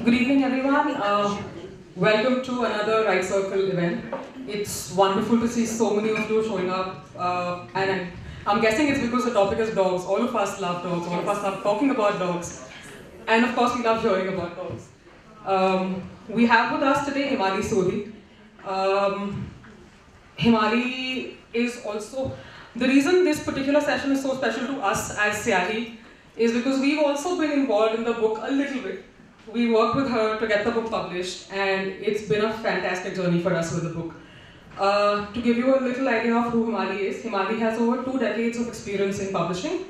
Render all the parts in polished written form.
Good evening, everyone. Welcome to another Right Circle event. It's wonderful to see so many of you showing up, and I'm guessing it's because the topic is dogs. All of us love dogs. All of us love talking about dogs, and of course, we love hearing about dogs. We have with us today Hemali Sodhi. Hemali is also the reason this particular session is so special to us as Syahi is because we've also been involved in the book a little bit. We worked with her to get the book published, and it's been a fantastic journey for us with the book. To give you a little idea of who Hemali is, Hemali has over 2 decades of experience in publishing.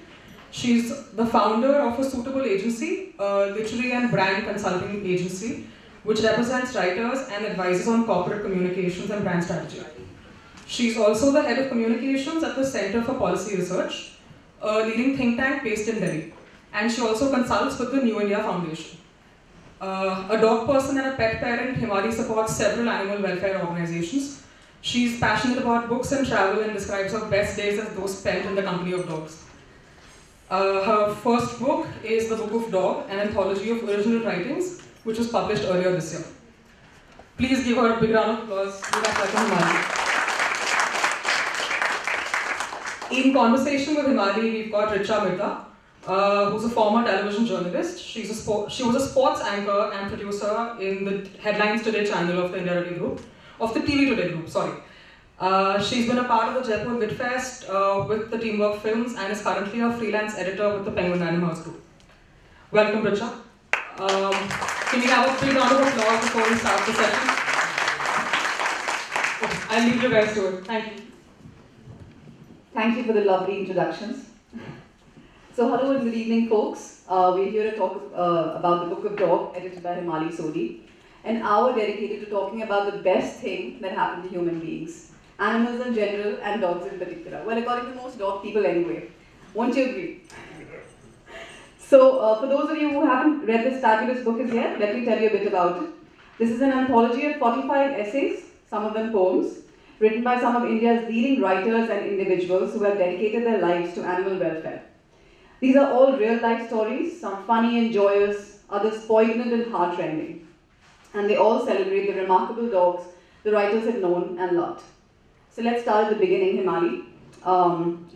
She's the founder of a suitable agency, a literary and brand consulting agency, which represents writers and advises on corporate communications and brand strategy. She's also the head of communications at the Center for Policy Research, a leading think tank based in Delhi. And she also consults with the New India Foundation. A dog person and a pet parent, Hemali supports several animal welfare organizations. She's passionate about books and travel and describes her best days as those spent in the company of dogs. Her first book is The Book of Dog, an anthology of original writings, which was published earlier this year. Please give her a big round of applause. Welcome, Hemali. In conversation with Hemali, we've got Richa Mehta, who's a former television journalist. She was a sports anchor and producer in the Headlines Today channel of the India Today group, of the TV Today group, sorry. She's been a part of the Jaipur Lit Fest with the Teamwork Films and is currently a freelance editor with the Penguin Random House group. Welcome, Richa. Can we have a big round of applause before we start the session? I'll leave you guys to it. Thank you. Thank you for the lovely introductions. So hello and good evening, folks. We're here to talk about the Book of Dog, edited by Hemali Sodhi, an hour dedicated to talking about the best thing that happened to human beings, animals in general and dogs in particular. Well, according to most dog people anyway. Won't you agree? So for those of you who haven't read this fabulous book as yet, let me tell you a bit about it. This is an anthology of 45 essays, some of them poems, written by some of India's leading writers and individuals who have dedicated their lives to animal welfare. These are all real-life stories, some funny and joyous, others poignant and heart-rending. And they all celebrate the remarkable dogs the writers have known and loved. So let's start at the beginning, Hemali.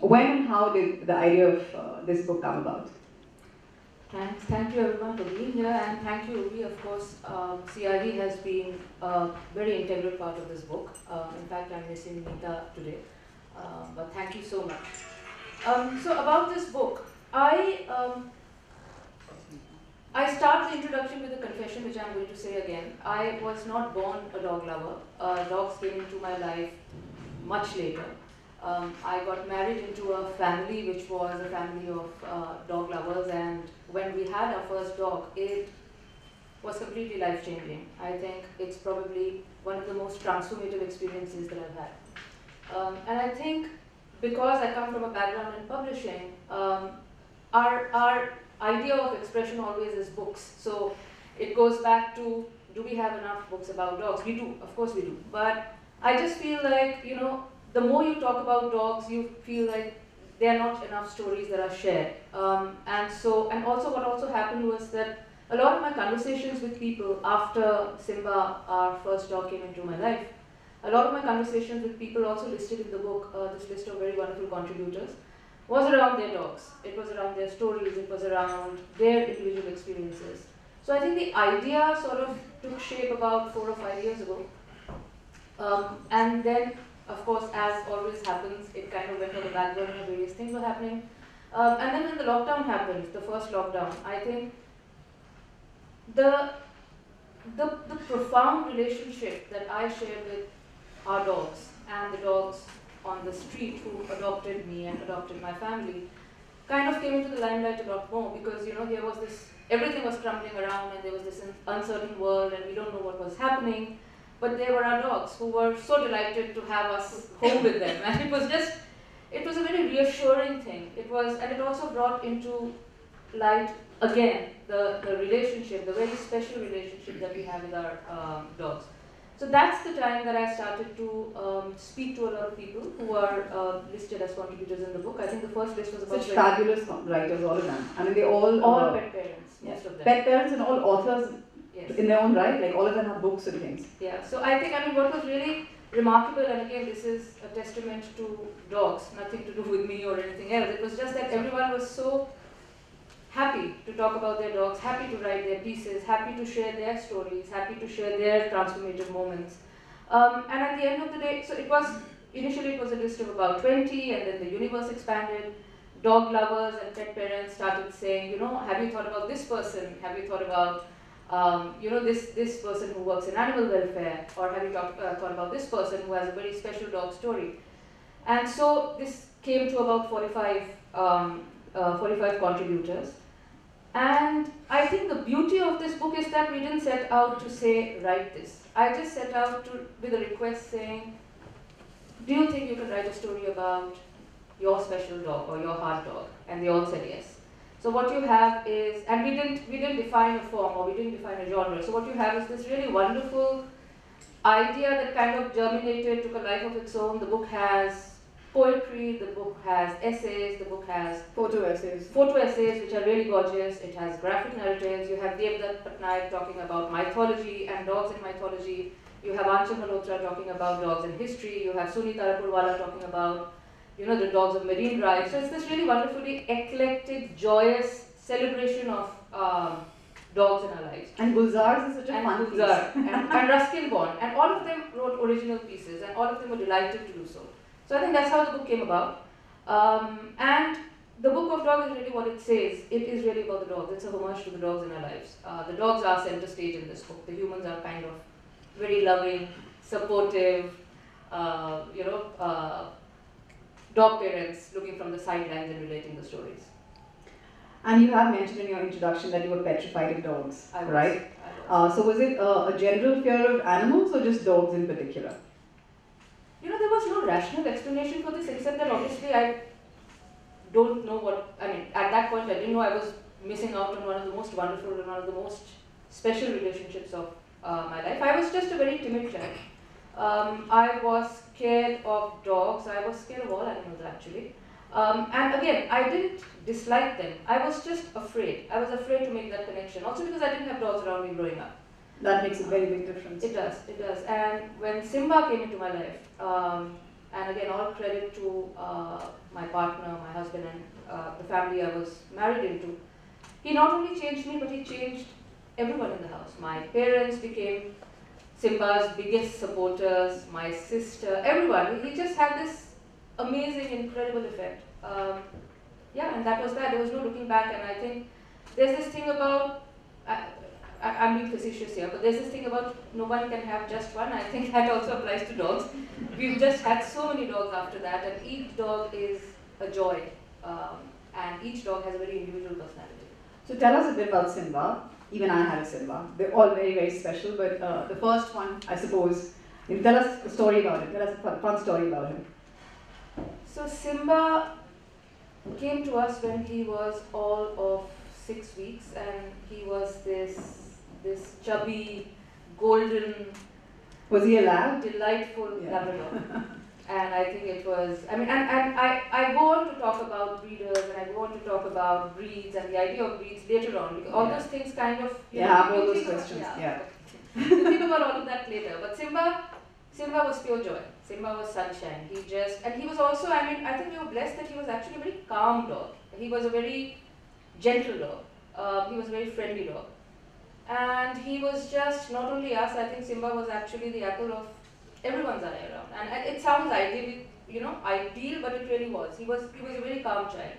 When and how did the idea of this book come about? Thank you everyone for being here, and thank you, Ruby. Of course, CRD has been a very integral part of this book. In fact, I'm missing Nita today, but thank you so much. So about this book, I start the introduction with a confession, which I'm going to say again. I was not born a dog lover. Dogs came into my life much later. I got married into a family which was a family of dog lovers, and when we had our first dog, it was completely life-changing. I think it's probably one of the most transformative experiences that I've had. And I think because I come from a background in publishing, our idea of expression always is books. So it goes back to, do we have enough books about dogs? We do, of course we do. But I just feel like, you know, the more you talk about dogs, you feel like there are not enough stories that are shared. And also what also happened was that a lot of my conversations with people after Simba, our first dog, came into my life, a lot of my conversations with people also listed in the book, this list of very wonderful contributors, was around their dogs. It was around their stories, it was around their individual experiences. So I think the idea sort of took shape about 4 or 5 years ago. And then, of course, as always happens, it kind of went on the back burner, various things were happening. And then when the lockdown happened, the first lockdown, I think the profound relationship that I shared with our dogs and the dogs on the street who adopted me and adopted my family kind of came into the limelight a lot more, because here was this, everything was crumbling around and there was this uncertain world and we don't know what was happening, but there were our dogs who were so delighted to have us home with them, and it was a very reassuring thing. And it also brought into light again the relationship, the very special relationship that we have with our dogs. So that's the time that I started to speak to a lot of people who are listed as contributors in the book. I think the first list was about such fabulous writers, all of them. I mean, they all pet parents, most of them. Pet parents and all authors, yes, in their own right. Like all of them have books and things. Yeah. So I think, what was really remarkable, and again, this is a testament to dogs, nothing to do with me or anything else. It was just that everyone was so happy to talk about their dogs, happy to write their pieces, happy to share their stories, happy to share their transformative moments. And at the end of the day, so initially it was a list of about 20, and then the universe expanded. Dog lovers and pet parents started saying, have you thought about this person? Have you thought about, this person who works in animal welfare? Or have you thought about this person who has a very special dog story? And so this came to about 45 contributors. And I think the beauty of this book is that we didn't set out to say, write this. I just set out with a request saying, do you think you can write a story about your special dog or your heart dog? And they all said yes. So what you have is, and we didn't define a form or we didn't define a genre. So what you have is this really wonderful idea that kind of germinated, took a life of its own. The book has poetry, the book has essays, the book has photo essays which are really gorgeous. It has graphic narratives. You have Devdutt Patnaik talking about mythology and dogs in mythology. You have Anchal Malhotra talking about dogs in history. You have Suni Tarapurwala talking about the dogs of marine drive. So it's this really wonderfully eclectic, joyous celebration of dogs in our lives. And Gulzar's is such a fun piece. and Ruskin Bond. And all of them wrote original pieces, and all of them were delighted to do so. So I think that's how the book came about. And the Book of Dogs is really what it says. It is really about the dogs. It's a homage to the dogs in our lives. The dogs are center stage in this book. The humans are kind of very loving, supportive, dog parents looking from the sidelines and relating the stories. And you have mentioned in your introduction that you were petrified of dogs, right? I was. So was it a general fear of animals or just dogs in particular? There was no rational explanation for this, except that obviously I don't know at that point I didn't know I was missing out on one of the most wonderful and one of the most special relationships of my life. I was just a very timid child. I was scared of dogs. I was scared of all animals, actually. And again, I didn't dislike them. I was just afraid. I was afraid to make that connection. Also because I didn't have dogs around me growing up. That makes a very big difference. It does. And when Simba came into my life, and again, all credit to my partner, my husband, and the family I was married into, he not only changed me, but he changed everyone in the house. My parents became Simba's biggest supporters, my sister, everyone. He just had this amazing, incredible effect. And that was that. There was no looking back, and I think there's this thing about, I'm being facetious here, but there's this thing about no one can have just one. I think that also applies to dogs. We've just had so many dogs after that, and each dog is a joy, and each dog has a very individual personality. So tell us a bit about Simba. Even I had a Simba. They're all very, very special, but the first one, I suppose, tell us a story about it. Tell us a fun story about him. So Simba came to us when he was all of 6 weeks, and he was this chubby, golden, was he a lab? Delightful Labrador. And I think it was, and I go on to talk about breeders, and I go on to talk about breeds and the idea of breeds later on, because all those things kind of, all those questions, You think about all of that later, but Simba was pure joy. Simba was sunshine. He was also, I think we were blessed that he was actually a very calm dog. He was a very gentle dog. He was a very friendly dog. And he was just not only us. I think Simba was actually the apple of everyone's eye around. And it sounds ideal, ideal, but it really was. He was a very calm child.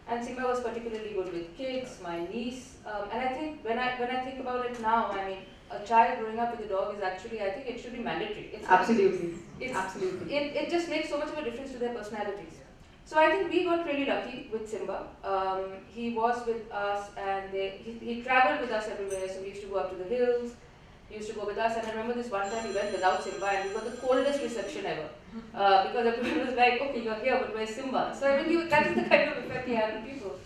And Simba was particularly good with kids, my niece, and I think when I think about it now, I mean, a child growing up with a dog is actually, I think it should be mandatory. Absolutely. Absolutely. It just makes so much of a difference to their personalities. So I think we got really lucky with Simba. He was with us, and he traveled with us everywhere. So we used to go up to the hills. He used to go with us, and I remember this one time we went without Simba, and we got the coldest reception ever. Because everyone was like, okay, you're here, but where's Simba? So I mean, that is the kind of effect he had on people.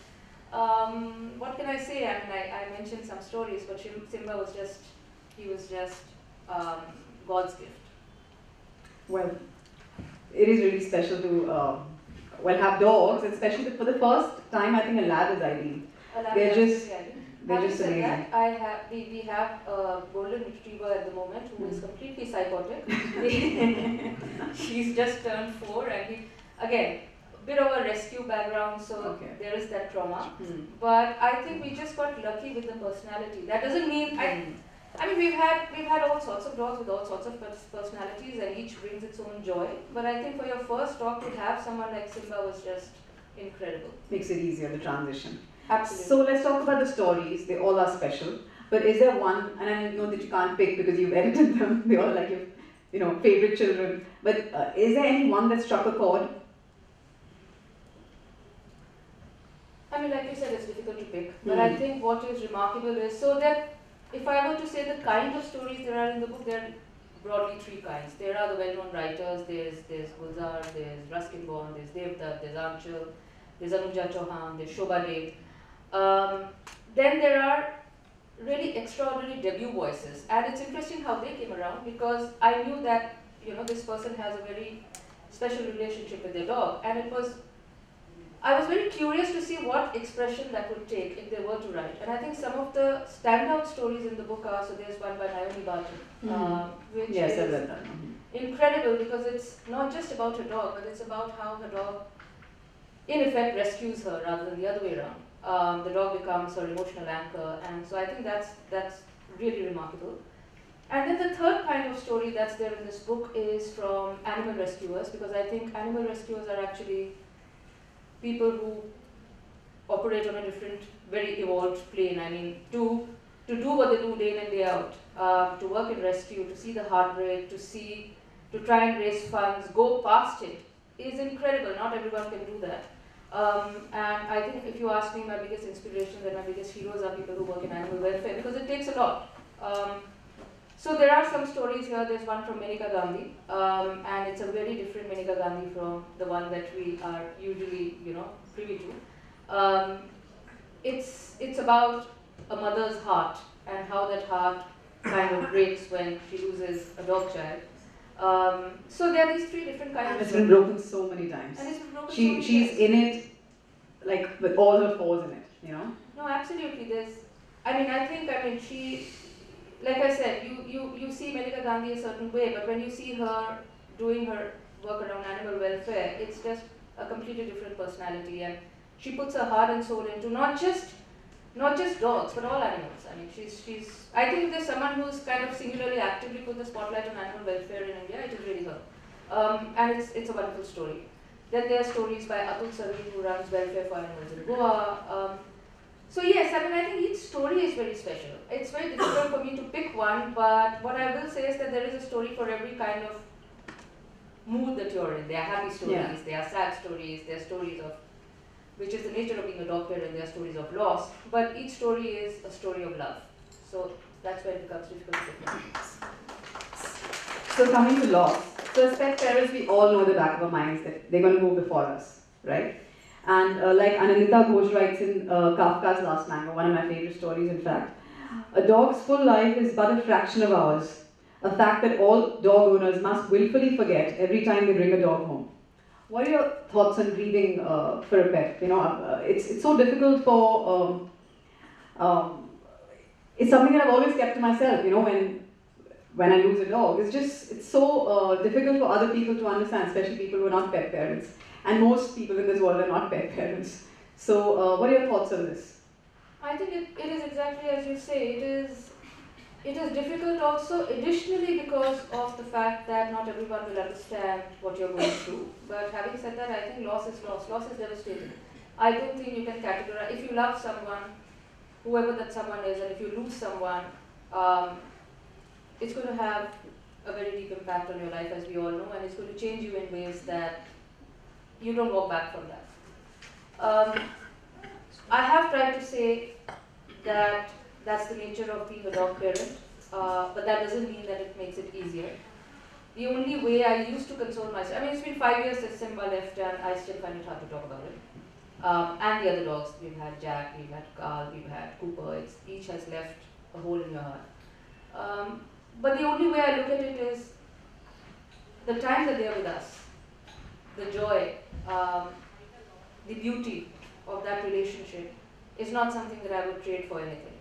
What can I say? I mean, I mentioned some stories, but Simba was just, God's gift. Well, it is really special to have dogs, especially for the first time. I think a lab is ideal. They're just amazing. We have a golden retriever at the moment who is completely psychotic. She's just turned 4, and again, a bit of a rescue background, so there is that trauma. But I think we just got lucky with the personality. That doesn't mean I mean, we've had all sorts of dogs with all sorts of personalities, and each brings its own joy. But I think for your first dog to have someone like Simba was just incredible. Makes it easier, the transition. Absolutely. So let's talk about the stories. They all are special. But is there one, and I know that you can't pick because you've edited them, they all like your favorite children. But is there any one that struck a chord? I mean, like you said, it's difficult to pick. But I think what is remarkable is, so that if I were to say the kind of stories there are in the book, there are broadly 3 kinds. There are the well-known writers, there's Gulzar, there's Ruskin Bond, there's Devdutt, there's Anchal, there's Anuja Chauhan, there's Shobha Dev. Then there are really extraordinary debut voices, and it's interesting how they came around, because I knew that this person has a very special relationship with their dog, and I was very curious to see what expression that would take if they were to write. And I think some of the standout stories in the book are, so there's one by Naomi Barton, which is incredible, because it's not just about her dog, but it's about how her dog in effect rescues her rather than the other way around. The dog becomes her emotional anchor, and so I think that's really remarkable. And then the third kind of story that's there in this book is from animal rescuers, because I think animal rescuers are actually people who operate on a different, very evolved plane. I mean, to do what they do day in and day out, to work in rescue, to see the heartbreak, to try and raise funds, go past it, is incredible. Not everyone can do that. And I think if you ask me, my biggest inspirations and my biggest heroes are people who work in animal welfare, because it takes a lot. So there are some stories here. There's one from Maneka Gandhi, and it's a very different Maneka Gandhi from the one that we are usually, privy to. It's about a mother's heart and how that heart kind of breaks when she loses a dog child. So there are these 3 different kinds. And it's been broken so many times. And it's been broken She's in it, like with all her paws in it, No, absolutely. She, like I said, you see Maneka Gandhi a certain way, but when you see her doing her work around animal welfare, it's just a completely different personality, and she puts her heart and soul into not just dogs, but all animals. I mean, I think if there's someone who's kind of singularly actively put the spotlight on animal welfare in India, it is really her. And it's a wonderful story. Then there are stories by Atul Sareen, who runs welfare for animals in Goa. So yes, I think each story is very special. It's very difficult for me to pick one, but what I will say is that there is a story for every kind of mood that you're in. There are happy stories, there are sad stories, there are stories of, which is the nature of being a dog parent, there are stories of loss, but each story is a story of love. So that's where it becomes difficult to pick one. So coming to loss, so as pet parents, we all know the back of our minds that they're going to go before us, right? And like Anandita Ghosh writes in Kafka's Last Mango, one of my favorite stories in fact, a dog's full life is but a fraction of ours, a fact that all dog owners must willfully forget every time they bring a dog home. What are your thoughts on grieving for a pet? It's so difficult for, it's something that I've always kept to myself, when I lose a dog. It's so difficult for other people to understand, especially people who are not pet parents. And most people in this world are not pet parents. So what are your thoughts on this? I think it is exactly as you say. It is difficult also, additionally because of the fact that not everyone will understand what you're going through. But having said that, I think loss is loss. Loss is devastating. I don't think you can categorize. If you love someone, whoever that someone is, and if you lose someone, um, it's going to have a very deep impact on your life, as we all know, and it's going to change you in ways that you don't walk back from that. I have tried to say that that's the nature of being a dog parent, but that doesn't mean that it makes it easier. The only way I used to console myself, I mean, it's been 5 years since Simba left, and I still find it hard to talk about it. And the other dogs, we've had Jack, we've had Carl, we've had Cooper, each has left a hole in your heart. But the only way I look at it is the time that they're with us, the joy, the beauty of that relationship is not something that I would trade for anything.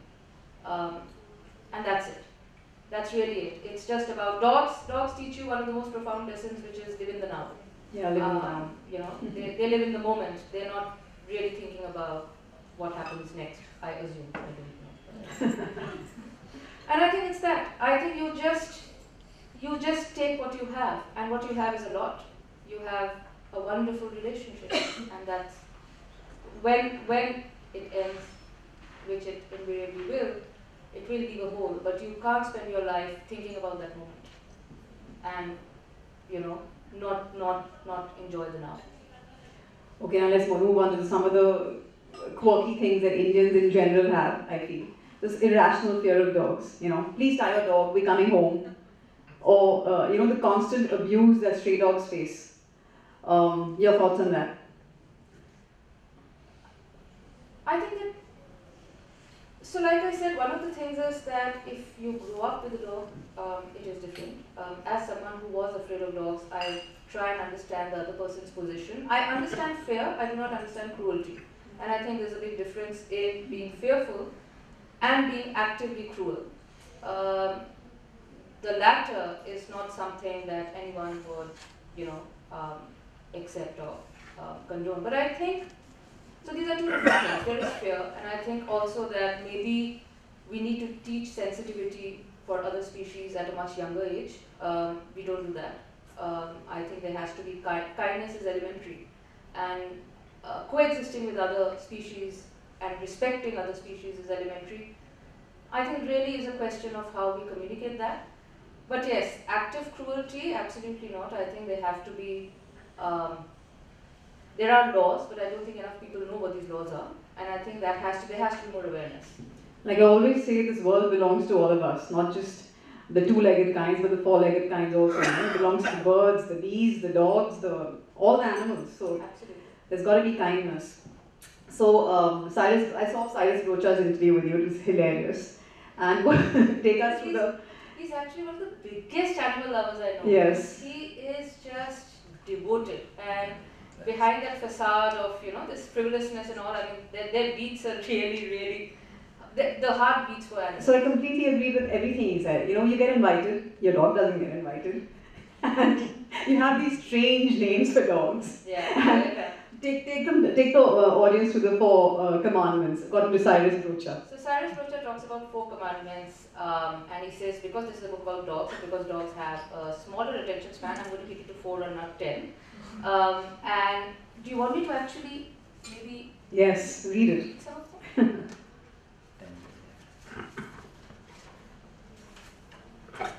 And that's it. That's really it. It's just about dogs. Dogs teach you one of the most profound lessons, which is live in the now. Yeah, live in the now. You know, they live in the moment. They're not really thinking about what happens next. I assume. I don't know. And I think it's that. I think you just take what you have, and what you have is a lot. You have a wonderful relationship, and that's when it ends, which it invariably will. It will leave a hole, but you can't spend your life thinking about that moment, and not enjoy the now. Okay, now let's move on to some of the quirky things that Indians in general have, I feel. This irrational fear of dogs, please tie your dog, we're coming home. Or, the constant abuse that stray dogs face. Your thoughts on that? I think that, so like I said, one of the things is that if you grow up with a dog, it is different. As someone who was afraid of dogs, I try and understand the other person's position. I understand fear, I do not understand cruelty. And I think there's a big difference in being fearful and being actively cruel. The latter is not something that anyone would, accept or condone. But I think, so these are two different things. There is fear, and I think also that maybe we need to teach sensitivity for other species at a much younger age. We don't do that. I think there has to be kindness is elementary, and coexisting with other species and respecting other species is elementary. I think really is a question of how we communicate that. But yes, active cruelty, absolutely not. I think they have to be, there are laws, but I don't think enough people know what these laws are. And I think there has to be more awareness. Like I always say, this world belongs to all of us, not just the two-legged kinds, but the four-legged kinds also. It belongs to the birds, the bees, the dogs, all the animals. So absolutely. There's got to be kindness. So Cyrus, I saw Cyrus Rocha's interview with you. It was hilarious. And take us through He's actually one of the biggest animal lovers I know. Yes. He is just devoted, and behind that facade of this frivolousness and all, I mean, their beats are really, the heart beats for animals. So I completely agree with everything he said. You get invited, your dog doesn't get invited, and you have these strange names for dogs. Yeah. Take the audience to the four commandments according to Cyrus Rocha. So Cyrus Rocha talks about 4 commandments, and he says because this is a book about dogs, because dogs have a smaller attention span, I'm going to keep it to 4 and not 10. And do you want me to actually maybe? Yes, read it. Some of them?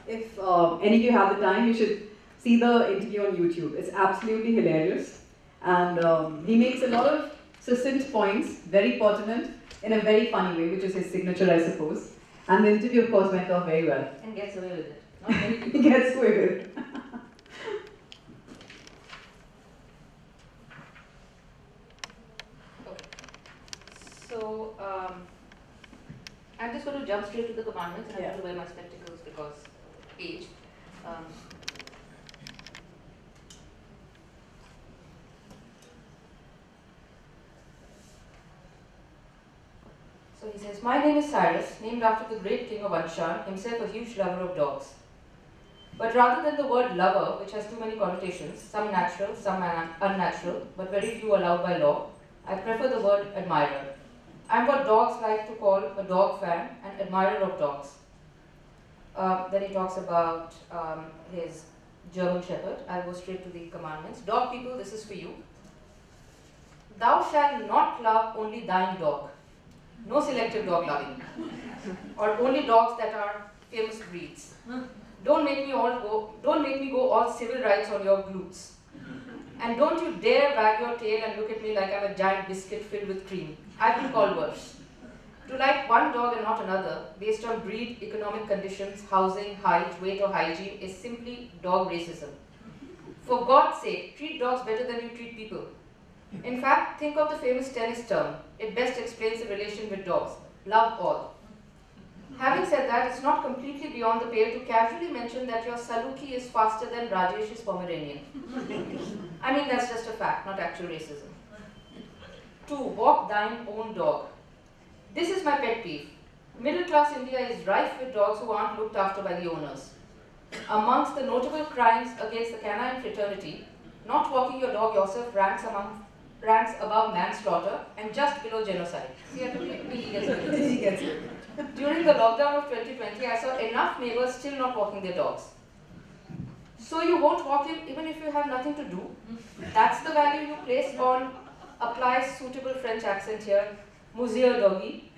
If any of you have the time, you should see the interview on YouTube. It's absolutely hilarious. And he makes a lot of succinct points, very pertinent, in a very funny way, which is his signature, I suppose. And the interview, of course, went off very well. And gets away with it. Not many people. He gets away with it. Okay. So, I'm just going to jump straight to the commandments, and I'm going to wear my spectacles because age. So he says, my name is Cyrus, named after the great king of Anshan, himself a huge lover of dogs. But rather than the word lover, which has too many connotations, some natural, some unnatural, but very few allowed by law, I prefer the word admirer. I'm what dogs like to call a dog fan and admirer of dogs. Then he talks about his German Shepherd. I'll go straight to the commandments. Dog people, this is for you. Thou shalt not love only thine dog. No selective dog loving. Or only dogs that are famous breeds. Don't make me go all civil rights on your glutes. And don't you dare wag your tail and look at me like I'm a giant biscuit filled with cream. I've been called worse. To like one dog and not another, based on breed, economic conditions, housing, height, weight or hygiene, is simply dog racism. For God's sake, treat dogs better than you treat people. In fact, think of the famous tennis term. It best explains the relation with dogs. Love all. Having said that, it's not completely beyond the pale to casually mention that your Saluki is faster than Rajesh's Pomeranian. I mean, that's just a fact, not actual racism. 2. Walk thine own dog. This is my pet peeve. Middle class India is rife with dogs who aren't looked after by the owners. Amongst the notable crimes against the canine fraternity, not walking your dog yourself ranks above manslaughter and just below genocide. See, he gets it. During the lockdown of 2020, I saw enough neighbors still not walking their dogs. So you won't walk him even if you have nothing to do. That's the value you place on, apply suitable French accent here, Monsieur Doggy.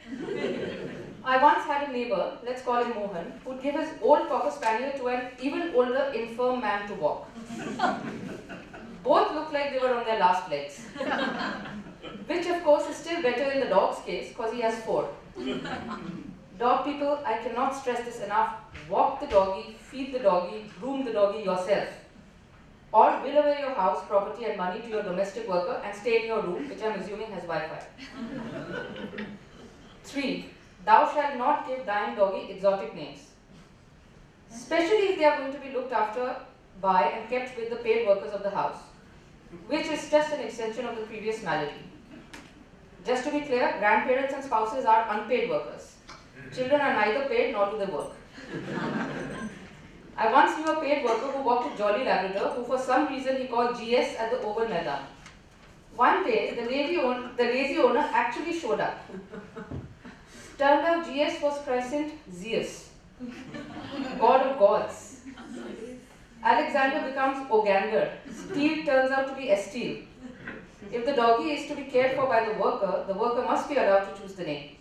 I once had a neighbor, let's call him Mohan, who'd give his old Cocker Spaniel to an even older infirm man to walk. Both looked like they were on their last legs. Which of course is still better in the dog's case because he has 4. Dog people, I cannot stress this enough. Walk the doggy, feed the doggy, groom the doggy yourself. Or will away your house, property and money to your domestic worker and stay in your room, which I'm assuming has Wi-Fi. 3. Thou shalt not give thine doggy exotic names. Especially if they are going to be looked after by and kept with the paid workers of the house, which is just an extension of the previous malady. Just to be clear, grandparents and spouses are unpaid workers. Children are neither paid nor do they work. I once knew a paid worker who walked a jolly Labrador who for some reason he called GS at the Oval Maidan. One day, the lazy owner actually showed up. Turned out GS was christened Zeus, god of gods. Alexander becomes Ogander. Steel turns out to be Esteel. If the doggy is to be cared for by the worker must be allowed to choose the name.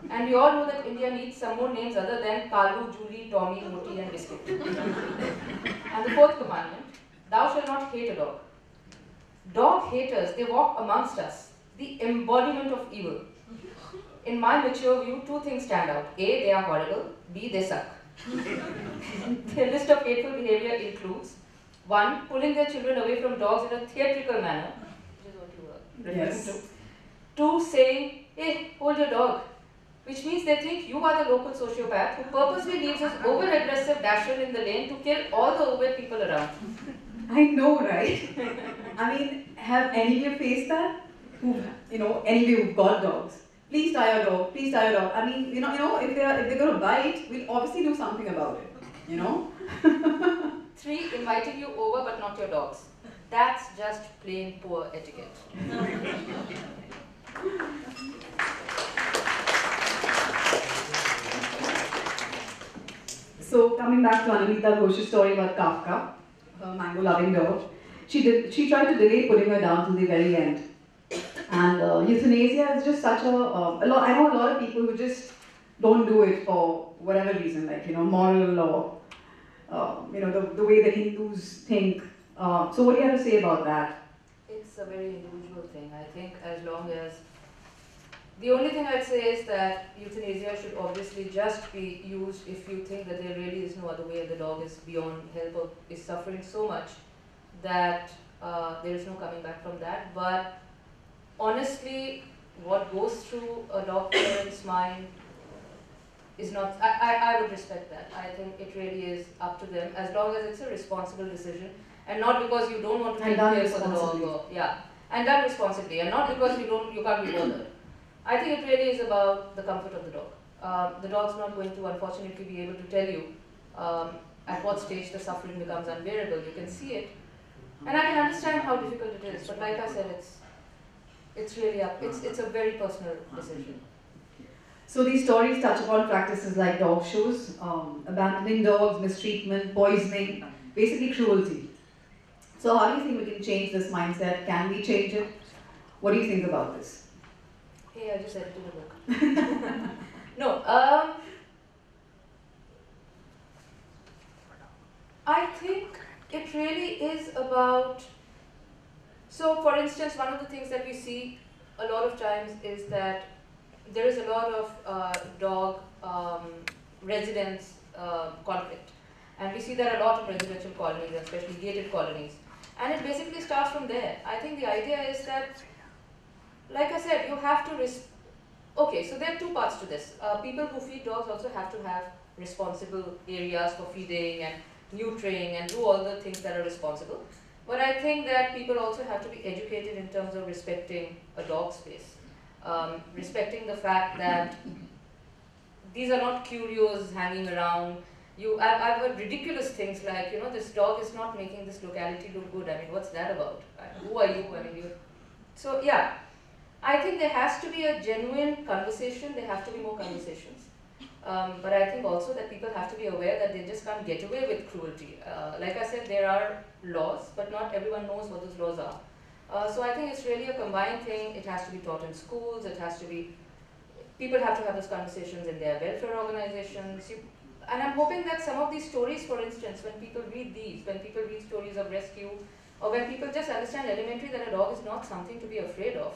And we all know that India needs some more names other than Kalu, Julie, Tommy, Moti and Biscuit. And the 4th commandment, thou shalt not hate a dog. Dog haters, they walk amongst us, the embodiment of evil. In my mature view, 2 things stand out. A, they are horrible. B, they suck. Their list of hateful behavior includes 1. Pulling their children away from dogs in a theatrical manner, which is what you were referring to. 2. Saying, hey, hold your dog, which means they think you are the local sociopath who purposely leaves his over-aggressive dasher in the lane to kill all the overweight people around. I know, right? I mean, have any of you faced that? Any of you who've got dogs? Please tie your dog, please tie your dog. I mean, if they're going to bite, we'll obviously do something about it, 3. Inviting you over but not your dogs. That's just plain poor etiquette. So coming back to Anamita Ghosh's story about Kafka, her mango-loving dog, she tried to delay putting her down till the very end. And euthanasia is just such I know a lot of people who just don't do it for whatever reason, like moral or the way the Hindus think. So what do you have to say about that? It's a very individual thing. I think as long as the only thing I'd say is that euthanasia should obviously just be used if you think that there really is no other way and the dog is beyond help or is suffering so much that there is no coming back from that. But honestly, what goes through a dog parent's mind is not, I would respect that. I think it really is up to them as long as it's a responsible decision and not because you don't want to take care for the dog. And done responsibly and not because you can't be bothered. I think it really is about the comfort of the dog. The dog's not going to unfortunately be able to tell you at what stage the suffering becomes unbearable. You can see it. And I can understand how difficult it is, but like I said, It's really up. It's a very personal decision. So these stories touch upon practices like dog shows, abandoning dogs, mistreatment, poisoning, basically cruelty. So how do you think we can change this mindset? Can we change it? What do you think about this? Hey, I just edited a book. No, I think it really is about. So, for instance, one of the things that we see a lot of times is that there is a lot of dog residence conflict, and we see that a lot of residential colonies, especially gated colonies, and it basically starts from there. I think the idea is that, like I said, you have to okay, so there are two parts to this. People who feed dogs also have to have responsible areas for feeding and neutering and do all the things that are responsible. But I think that people also have to be educated in terms of respecting a dog space. Respecting the fact that these are not curios hanging around. I've heard ridiculous things like, this dog is not making this locality look good. I mean, what's that about? Who are you? I mean, So yeah, I think there has to be a genuine conversation. There have to be more conversations. But I think also that people have to be aware that they just can't get away with cruelty. Like I said, there are laws, but not everyone knows what those laws are. So I think it's really a combined thing. It has to be taught in schools. It has to be, people have to have those conversations in their welfare organizations. And I'm hoping that some of these stories, for instance, when people read stories of rescue, or when people just understand elementary that a dog is not something to be afraid of,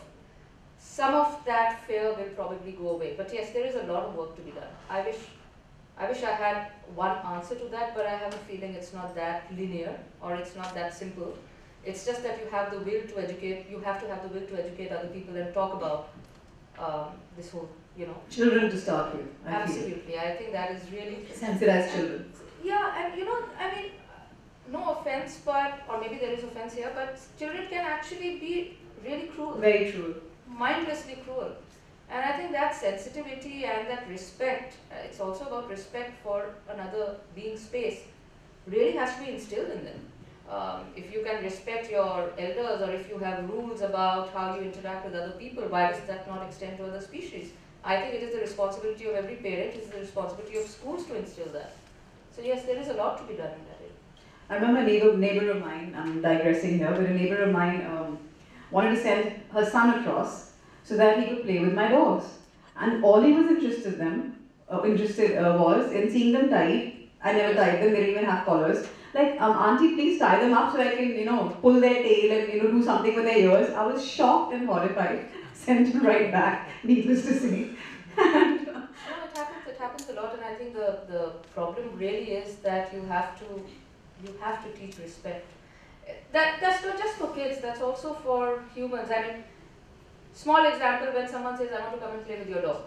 some of that fear will probably go away. But yes, there is a lot of work to be done. I wish I had one answer to that, but I have a feeling it's not that linear, or it's not that simple. It's just that you have the will to educate, you have to have the will to educate other people and talk about this whole, Children to start with. Absolutely. I think that is really... Sensitized children. Yeah, and I mean, no offense, or maybe there is offense here, but children can actually be really cruel. Very cruel. Mindlessly cruel. And I think that sensitivity and that respect, it's also about respect for another being's space, really has to be instilled in them. If you can respect your elders, or if you have rules about how you interact with other people, why does that not extend to other species? I think it is the responsibility of every parent, it is the responsibility of schools to instill that. So yes, there is a lot to be done in that area. I remember a neighbor of mine, I'm digressing here, but a neighbor of mine wanted to send her son across so that he could play with my dogs. And all he was interested was in seeing them tied. I never tied them, they didn't even have collars. Like, auntie, please tie them up so I can, pull their tail and, do something with their ears. I was shocked and horrified. Sent him right back, needless to say. No, it happens a lot, and I think the problem really is that you have to teach respect. That's not just for kids, that's also for humans. I mean, small example, when someone says, I want to come and play with your dog.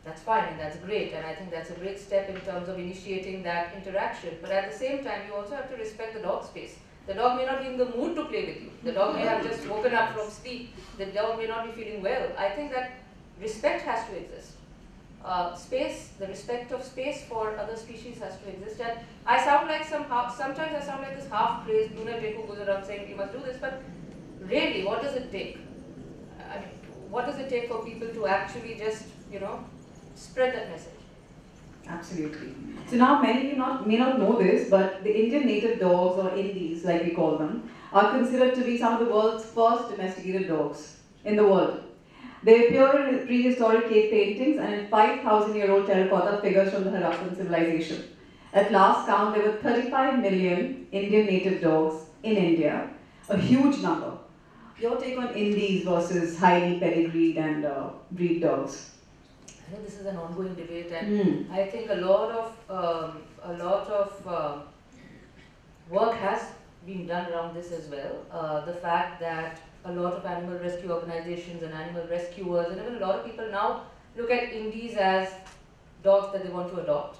That's fine and that's great, and I think that's a great step in terms of initiating that interaction. But at the same time, you also have to respect the dog space. The dog may not be in the mood to play with you. The dog may have just woken up from sleep. The dog may not be feeling well. I think that respect has to exist. The respect of space for other species has to exist. And I sound like sometimes I sound like this half-crazed lunatic who goes around saying you must do this, but really, what does it take? I mean, what does it take for people to actually just, spread that message? Absolutely. So now many may not know this, but the Indian native dogs, or Indies like we call them, are considered to be some of the world's first domesticated dogs in the world. They appear in prehistoric cave paintings and in 5,000-year-old terracotta figures from the Harappan civilization. At last count, there were 35 million Indian native dogs in India, a huge number. Your take on Indies versus highly pedigreed and breed dogs? I think this is an ongoing debate, and I think a lot of work has been done around this as well. The fact that a lot of animal rescue organizations and animal rescuers, and even a lot of people now look at Indies as dogs that they want to adopt.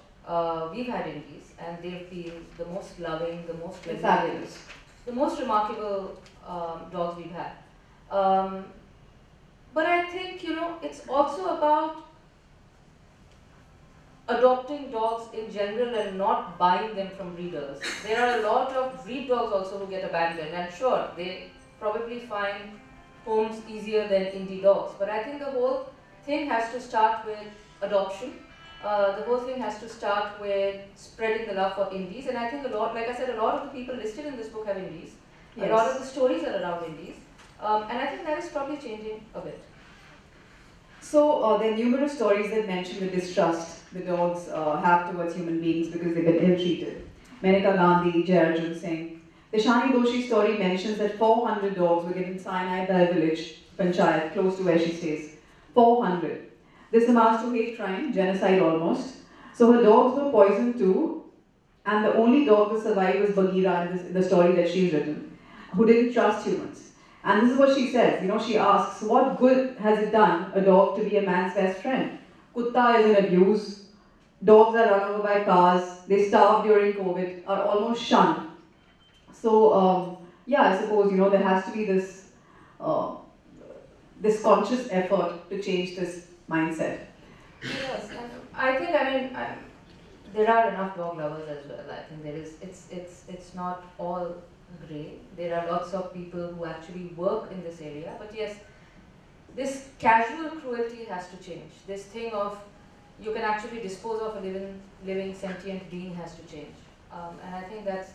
We've had Indies, and they've been the most loving, the most resilient, the most remarkable dogs we've had. But I think, it's also about adopting dogs in general and not buying them from breeders. There are a lot of breed dogs also who get abandoned, and sure, they probably find homes easier than indie dogs. But I think the whole thing has to start with adoption. The whole thing has to start with spreading the love for indies. And I think a lot, like I said, a lot of the people listed in this book have indies. Yes. A lot of the stories are around indies. And I think that is probably changing a bit. So there are numerous stories that mention the distrust the dogs have towards human beings because they've been ill-treated. Maneka Gandhi, Jai Arjun Singh. The Shani Doshi story mentions that 400 dogs were given cyanide by a village, Panchayat, close to where she stays. 400. This amounts to hate crime, genocide almost. So her dogs were poisoned too, and the only dog to survive was Bagheera in the story that she's written, who didn't trust humans. And this is what she says, she asks, what good has it done a dog to be a man's best friend? Kutta is in abuse, dogs are run over by cars, they starve during COVID, are almost shunned. So, I suppose, there has to be this, this conscious effort to change this mindset. Yes, and I think, there are enough dog lovers as well. I think there is, it's not all grey. There are lots of people who actually work in this area, but yes, this casual cruelty has to change. This thing of you can actually dispose of a living sentient being has to change. And I think that's,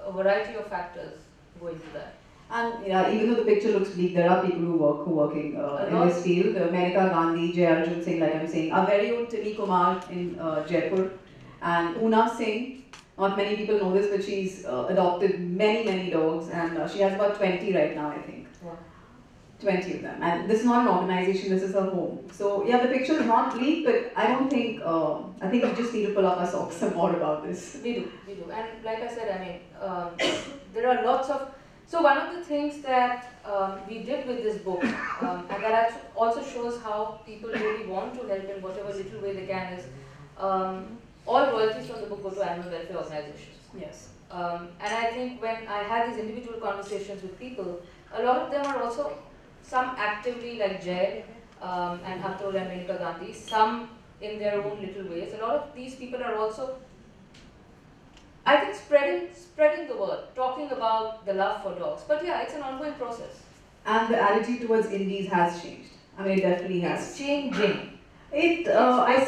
a variety of factors go into that. And even though the picture looks bleak, there are people who working in this field. Maneka Gandhi, Jai Arjun Singh, like I'm saying, our very own Tini Kumar in Jaipur, and Una Singh. Not many people know this, but she's adopted many dogs, and she has about 20 right now, I think. Wow. 20 of them. And this is not an organization, this is her home. So the picture is not bleak, but I don't think, I think we just need to pull up our socks some more about this. We do. And like I said, there are lots of, so one of the things that we did with this book, and that also shows how people really want to help in whatever little way they can, is all royalties from the book go to animal welfare organizations. Yes. And I think when I had these individual conversations with people, a lot of them are also, some actively like Jai and Atul and Maneka Gandhi, some in their own little ways. A lot of these people are also, I think, spreading the word, talking about the love for dogs. But yeah, it's an ongoing process. And the attitude towards indies has changed. It definitely has. It's changing. I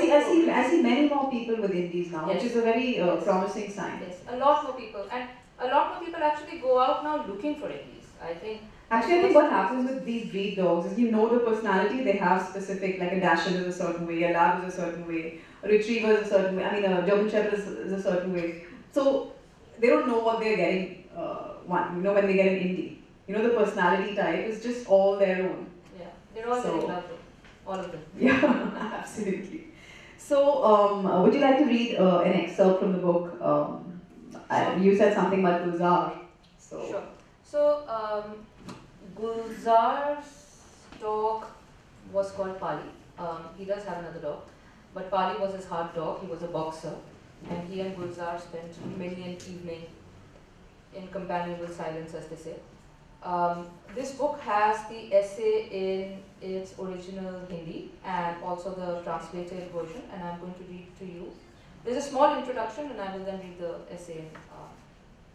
see many more people with indies now, Yes. which is a very promising sign. Yes, a lot more people, and a lot more people actually go out now looking for indies. I think what happens with these breed dogs is the personality, they have specific, like a Dachshund is a certain way, a Lab is a certain way, a Retriever is a certain way, a German Shepherd is a certain way. So they don't know what they're getting when they get an indie. The personality type is just all their own. Yeah, they're all very lovely. All of them. Yeah, absolutely. So, would you like to read an excerpt from the book? Sure. You said something about Gulzar. So. Sure. So, Gulzar's dog was called Pali. He does have another dog, but Pali was his heart dog. He was a boxer, and he and Gulzar spent many an evening in companionable silence, as they say. This book has the essay in its original Hindi and also the translated version, and I'm going to read to you. There's a small introduction, and I will then read the essay in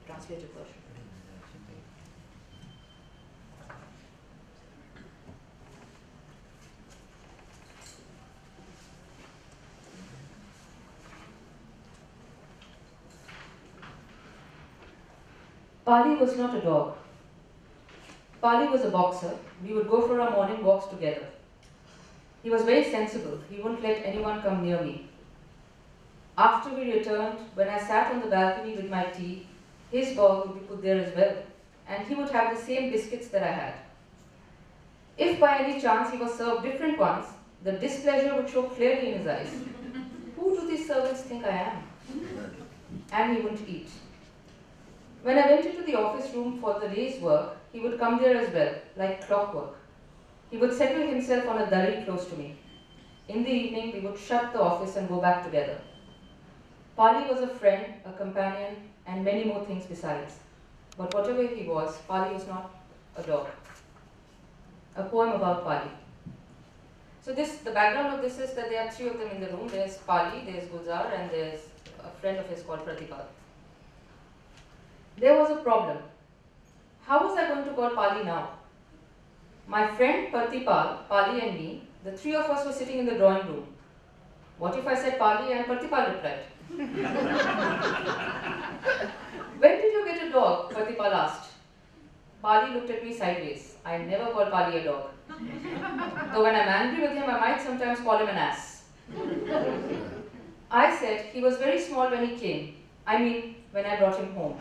translated version. Pali was not a dog. Pali was a boxer. We would go for our morning walks together. He was very sensible. He wouldn't let anyone come near me. After we returned, when I sat on the balcony with my tea, his dog would be put there as well, and he would have the same biscuits that I had. If by any chance he was served different ones, the displeasure would show clearly in his eyes. Who do these servants think I am? And he wouldn't eat. When I went into the office room for the day's work, he would come there as well, like clockwork. He would settle himself on a dari close to me. In the evening, we would shut the office and go back together. Pali was a friend, a companion, and many more things besides. But whatever he was, Pali was not a dog. A poem about Pali. So the background of this is that there are three of them in the room. There's Pali, there's Gulzar, and there's a friend of his called Pratipal. There was a problem. How was I going to call Pali now? My friend Partipal, Pali and me, the three of us were sitting in the drawing room. What if I said Pali and Partipal replied? When did you get a dog? Partipal asked. Pali looked at me sideways. I never call Pali a dog. Though when I'm angry with him, I might sometimes call him an ass. I said he was very small when he came. I mean, when I brought him home.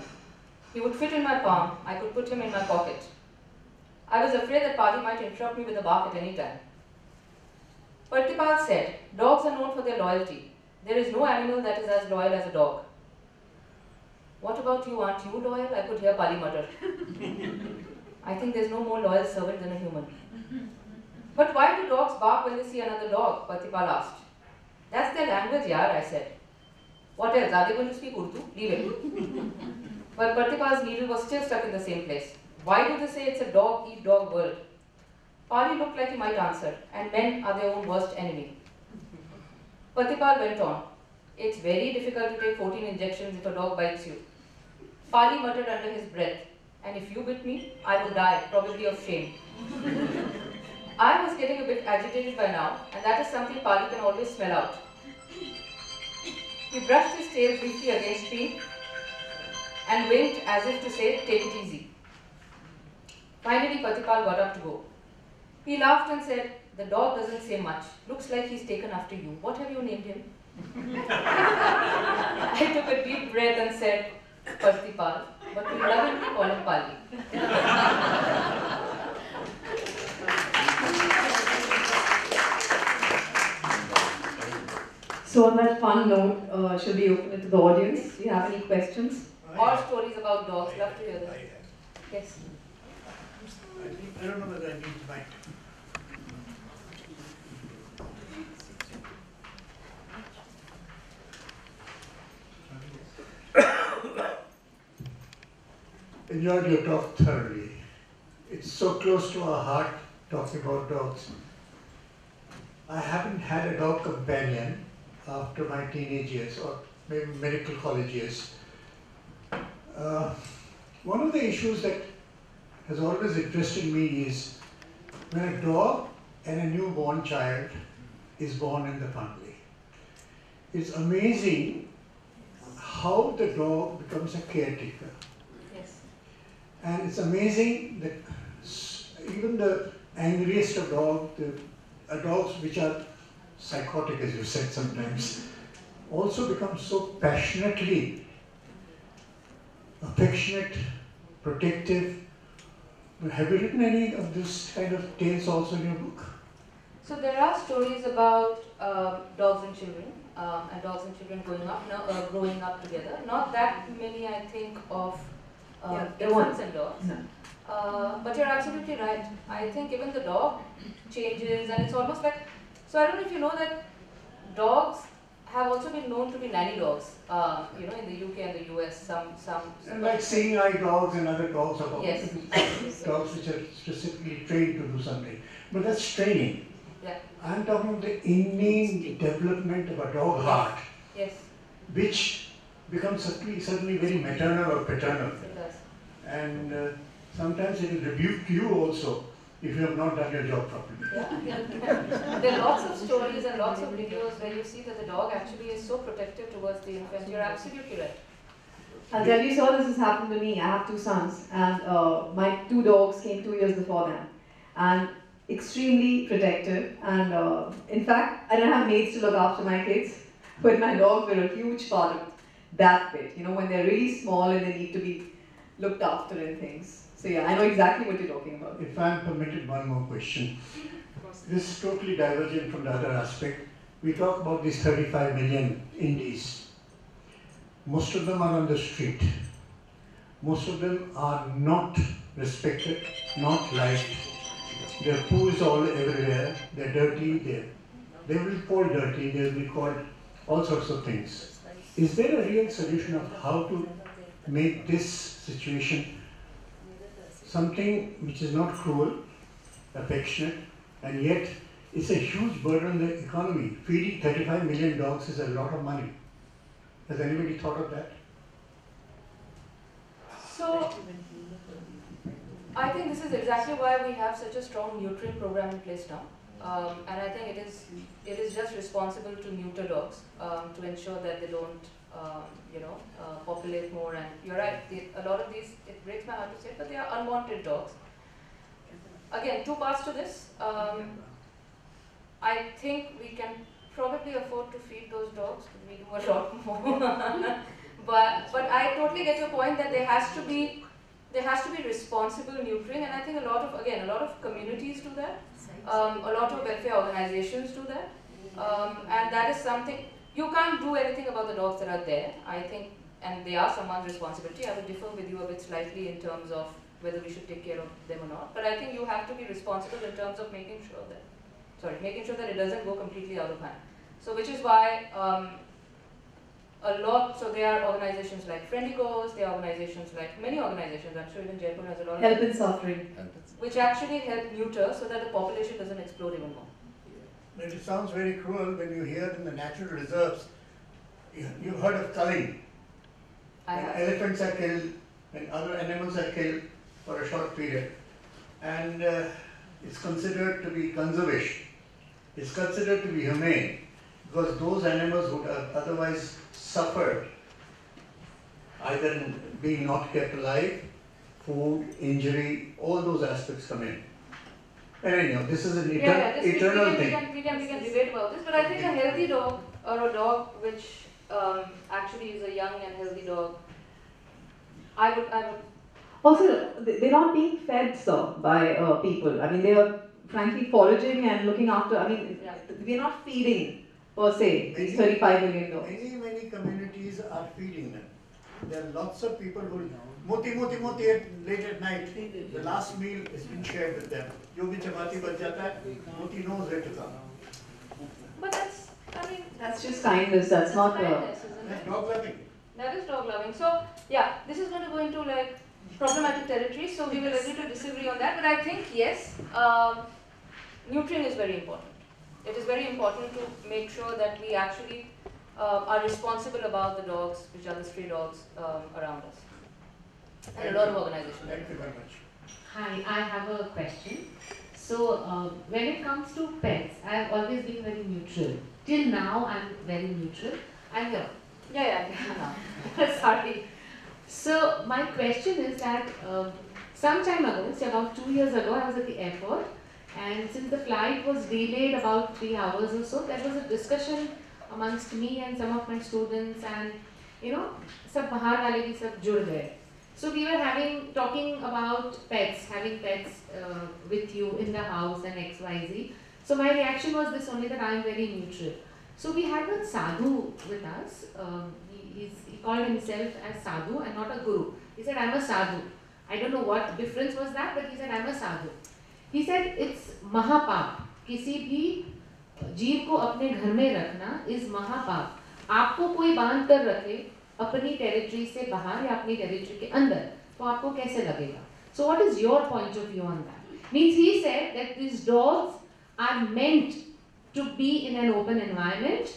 He would fit in my palm. I could put him in my pocket. I was afraid that Pali might interrupt me with a bark at any time. Partipal said, dogs are known for their loyalty. There is no animal that is as loyal as a dog. What about you? Aren't you loyal? I could hear Pali mutter. I think there's no more loyal servant than a human. But why do dogs bark when they see another dog? Partipal asked. That's their language, yaar, I said. What else? Are they going to speak Urdu? Leave it. But Partipal's needle was still stuck in the same place. Why do they say it's a dog-eat-dog world? Pali looked like he might answer, and men are their own worst enemy. Partipal went on. It's very difficult to take 14 injections if a dog bites you. Pali muttered under his breath, and if you bit me, I would die, probably of shame. I was getting a bit agitated by now, and that is something Pali can always smell out. He brushed his tail briefly against me and winked as if to say, take it easy. Finally, Partipal got up to go. He laughed and said, the dog doesn't say much. Looks like he's taken after you. What have you named him? I took a deep breath and said, Partipal, but we lovingly call him Pali. So on that fun note, should we open it to the audience? Do you have any questions? Or stories about dogs? Love to hear them. Yes. I don't know whether I need the mic. Enjoyed your talk thoroughly. It's so close to our heart talking about dogs. I haven't had a dog companion after my teenage years or maybe medical college years. One of the issues that has always interested me is when a dog and a newborn child is born in the family. It's amazing how the dog becomes a caretaker. Yes. And it's amazing that even the angriest of dogs, dogs which are psychotic, as you said sometimes, also become so passionately affectionate, protective. Have you written any of this kind of tales also in your book? So there are stories about dogs and children, growing up together. Not that many, I think, of infants and dogs. No. But you're absolutely right. I think even the dog changes, and it's almost like. So I don't know if you know that dogs have also been known to be nanny dogs. In the UK and the US, some. And like seeing eye dogs and other dogs are Yes. dogs which are specifically trained to do something. But that's training. Yeah. I'm talking about the innate development of a dog heart, Yes. which becomes suddenly very maternal or paternal. It does. And sometimes it will rebuke you also if you have not done your job properly. Yeah. There are lots of stories and lots of videos where you see that the dog actually is so protective towards the infant. You're absolutely right. I'll tell you, sir, this has happened to me. I have 2 sons, and my 2 dogs came 2 years before them. And extremely protective, and in fact, I didn't have maids to look after my kids, but my dogs were a huge part of that bit, when they're really small and they need to be looked after and things. So yeah, I know exactly what you're talking about. If I'm permitted one more question, this is totally divergent from the other aspect. We talk about these 35 million Indies. Most of them are on the street. Most of them are not respected, not liked. Their poo is all everywhere. They're dirty. They will be called dirty. They will be called all sorts of things. Is there a real solution of how to make this situation something which is not cruel, affectionate, and yet it's a huge burden on the economy? Feeding 35 million dogs is a lot of money. Has anybody thought of that? So, I think this is exactly why we have such a strong neutering program in place now. And I think it is just responsible to neuter dogs to ensure that they don't, populate more. And you're right, a lot of these, it breaks my heart to say, but they are unwanted dogs. Again, two parts to this. I think we can probably afford to feed those dogs. We do a lot more. but I totally get your point that there has to be responsible neutering, and I think a lot of communities do that. A lot of welfare organizations do that, and that is something you can't do anything about the dogs that are there. I think, and they are someone's responsibility. I would differ with you a bit slightly in terms of whether we should take care of them or not. But I think you have to be responsible in terms of making sure that it doesn't go completely out of hand. So, which is why. So there are organizations like Friendicos, there are organizations like many organizations, I'm sure even Jaipur has a lot of Help in suffering, which actually help neuter so that the population doesn't explode even more. But it sounds very cruel when you hear in the natural reserves, you've heard of culling. When elephants are killed, when other animals are killed for a short period. And it's considered to be conservation. It's considered to be humane because those animals would have otherwise suffered either in being not kept alive, food, injury, all those aspects come in. And anyhow, this is an eternal thing. We can debate about this, but I think a healthy dog or a dog which actually is a young and healthy dog, I would. Also, they're not being fed, sir, by people. I mean, they are frankly foraging and looking after. I mean, we're not feeding per se these 35 million dogs. Many communities are feeding them. There are lots of people who moti late at night. The last meal is being shared with them. Jo bhi chapati bach jata hai, moti knows where to come. But that's just kindness. That's not kindness, isn't That's it? dog loving. That is dog loving. So yeah, this is going to go into like problematic territory. So we will agree to disagree on that. But I think yes, neutering is very important. It is very important to make sure that we actually are responsible about the dogs, which are the stray dogs around us. And a lot of organizations. Thank you very much. Hi, I have a question. So, when it comes to pets, I have always been very neutral. Till now, I'm very neutral. I'm here. Yeah. Sorry. So, my question is that some time ago, say about 2 years ago, I was at the airport, and since the flight was delayed about 3 hours or so, there was a discussion amongst me and some of my students, and sab bahar wale bhi sab jud gaye. So we were talking about pets, having pets with you in the house and XYZ. So my reaction was this only, that I am very neutral. So we had one sadhu with us. He called himself as sadhu and not a guru. He said, I'm a sadhu. I don't know what difference was that, but he said, I'm a sadhu. He said, it's महापाप. किसी भी जीव को अपने घर में रखना is महापाप. आपको कोई बांध कर रखे अपनी टेरिटरी से बाहर या अपनी टेरिटरी के अंदर, तो आपको कैसे लगेगा? So what is your point of view on that? Means he said that these dogs are meant to be in an open environment.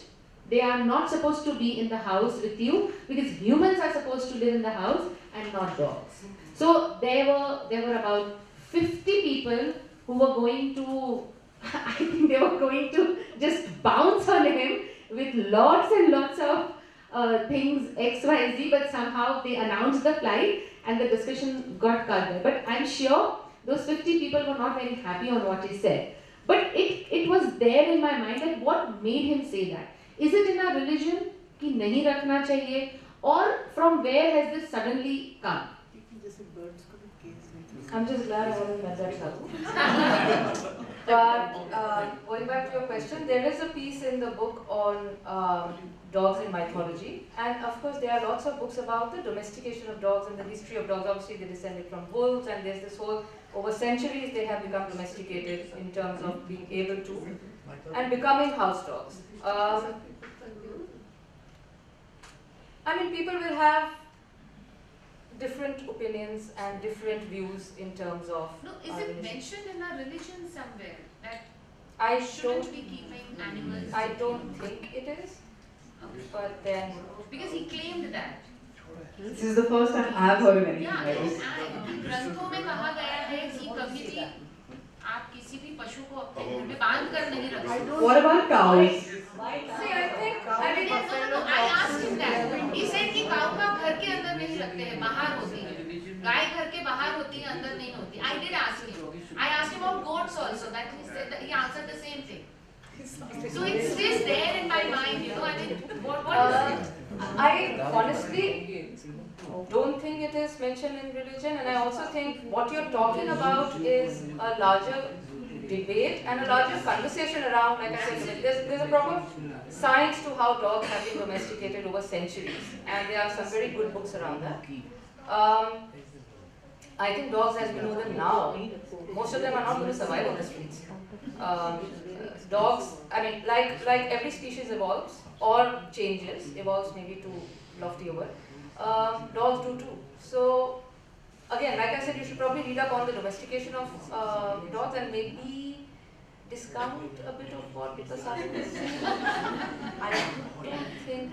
They are not supposed to be in the house with you, because humans are supposed to live in the house and not dogs. So there were about 50 people who were going to, I think they were going to just bounce on him with lots and lots of things XYZ, but somehow they announced the flight and the discussion got cut there. But I'm sure those 50 people were not very happy on what he said. But it was there in my mind that what made him say that? Is it in our religion कि नहीं रखना चाहिए, or from where has this suddenly come? I'm just glad I wasn't met that sadhu. But going back to your question, there is a piece in the book on dogs in mythology, and of course there are lots of books about the domestication of dogs and the history of dogs. Obviously they descended from wolves, and there's this whole, over centuries they have become domesticated in terms of being able to and becoming house dogs. I mean, people will have different opinions and different views in terms of. No, is it mentioned in our religion somewhere that I shouldn't be keeping animals? I don't think it is, but then because he claimed that. This is the first time I have heard of anything like this. ग्रंथों में कहा गया है कि कभी भी आप किसी भी पशु को अपने घर में बांध कर नहीं रख सकते. What about cows? See, I think, I mean, I asked him that. He said कि काऊ का घर के अंदर नहीं रखते हैं, बाहर होती है. गाय घर के बाहर होती है, अंदर नहीं होती. I did ask him. I asked him about goats also. That he said that he answered the same thing. So it's still there in my mind, you know. I mean, what is it? I honestly don't think it is mentioned in religion, and I also think what you're talking about is a larger debate and a larger conversation around, like I said, there's a proper science to how dogs have been domesticated over centuries, and there are some very good books around that. I think dogs, as we know them now, most of them are not going to survive on the streets. Dogs, I mean, like every species evolves or changes, evolves maybe to loftier word. Dogs do too. So again, like I said, you should probably read up on the domestication of dogs and maybe discount a bit of what Peter Sadhu is saying. I don't think.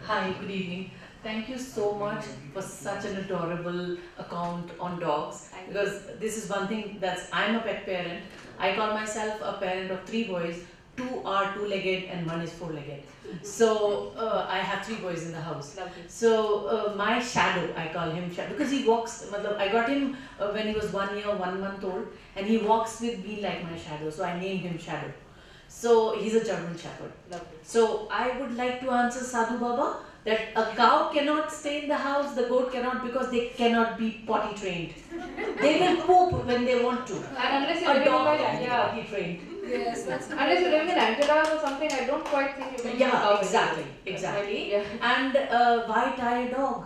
Hi, good evening. Thank you so much for such an adorable account on dogs, because this is one thing I'm a pet parent. I call myself a parent of 3 boys. 2 are 2-legged and 1 is 4-legged. So I have 3 boys in the house. Lovely. So my shadow, I call him shadow, because he walks, I got him when he was 1 year, 1 month old, and he walks with me like my shadow. So I named him Shadow. So he's a German Shepherd. Lovely. So I would like to answer Sadhu Baba that a cow cannot stay in the house, the goat cannot, because they cannot be potty trained. They will poop when they want to. And unless you're A living dog by, can be yeah. potty trained. Yes, that's unless you're living in Antarctica or something, I don't quite think you can. Yeah, exactly. Yeah. And why tie a dog?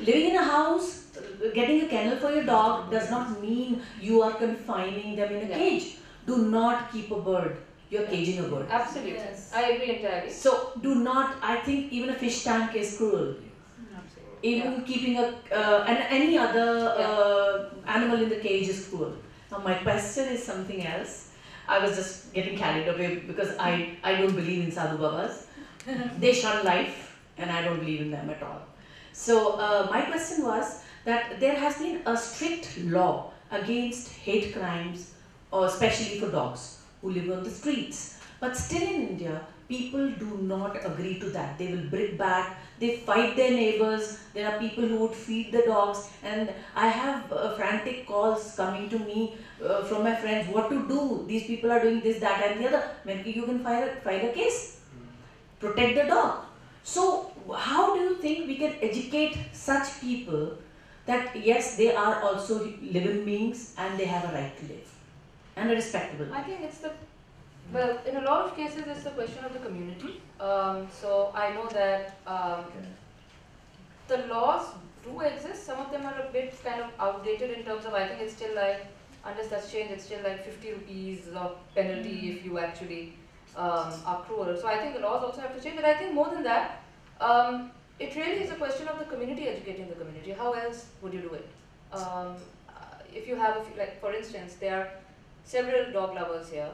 Living in a house, getting a kennel for your dog does not mean you are confining them in a cage. Do not keep a bird. You're caging a bird. Absolutely. Yes. I agree entirely. So do not, I think even a fish tank is cruel. Even keeping and any other animal in the cage is cruel. Now my question is something else. I was just getting carried away because I don't believe in Sadhu Babas. They shun life and I don't believe in them at all. So my question was that there has been a strict law against hate crimes, especially for dogs who live on the streets. But still in India, people do not agree to that. They will bring back, they fight their neighbors. There are people who would feed the dogs, and I have frantic calls coming to me from my friends, what to do? These people are doing this, that and the other. Maybe you can file a case. Protect the dog. So how do you think we can educate such people that yes, they are also living beings and they have a right to live and a respectable life? I think it's well, in a lot of cases, it's the question of the community. So I know that the laws do exist. Some of them are a bit kind of outdated in terms of, I think it's still like, unless that's changed, it's still like 50 rupees of penalty if you actually are cruel. So I think the laws also have to change. But I think more than that, it really is a question of the community educating the community. How else would you do it? If you have, like for instance, there are several dog lovers here.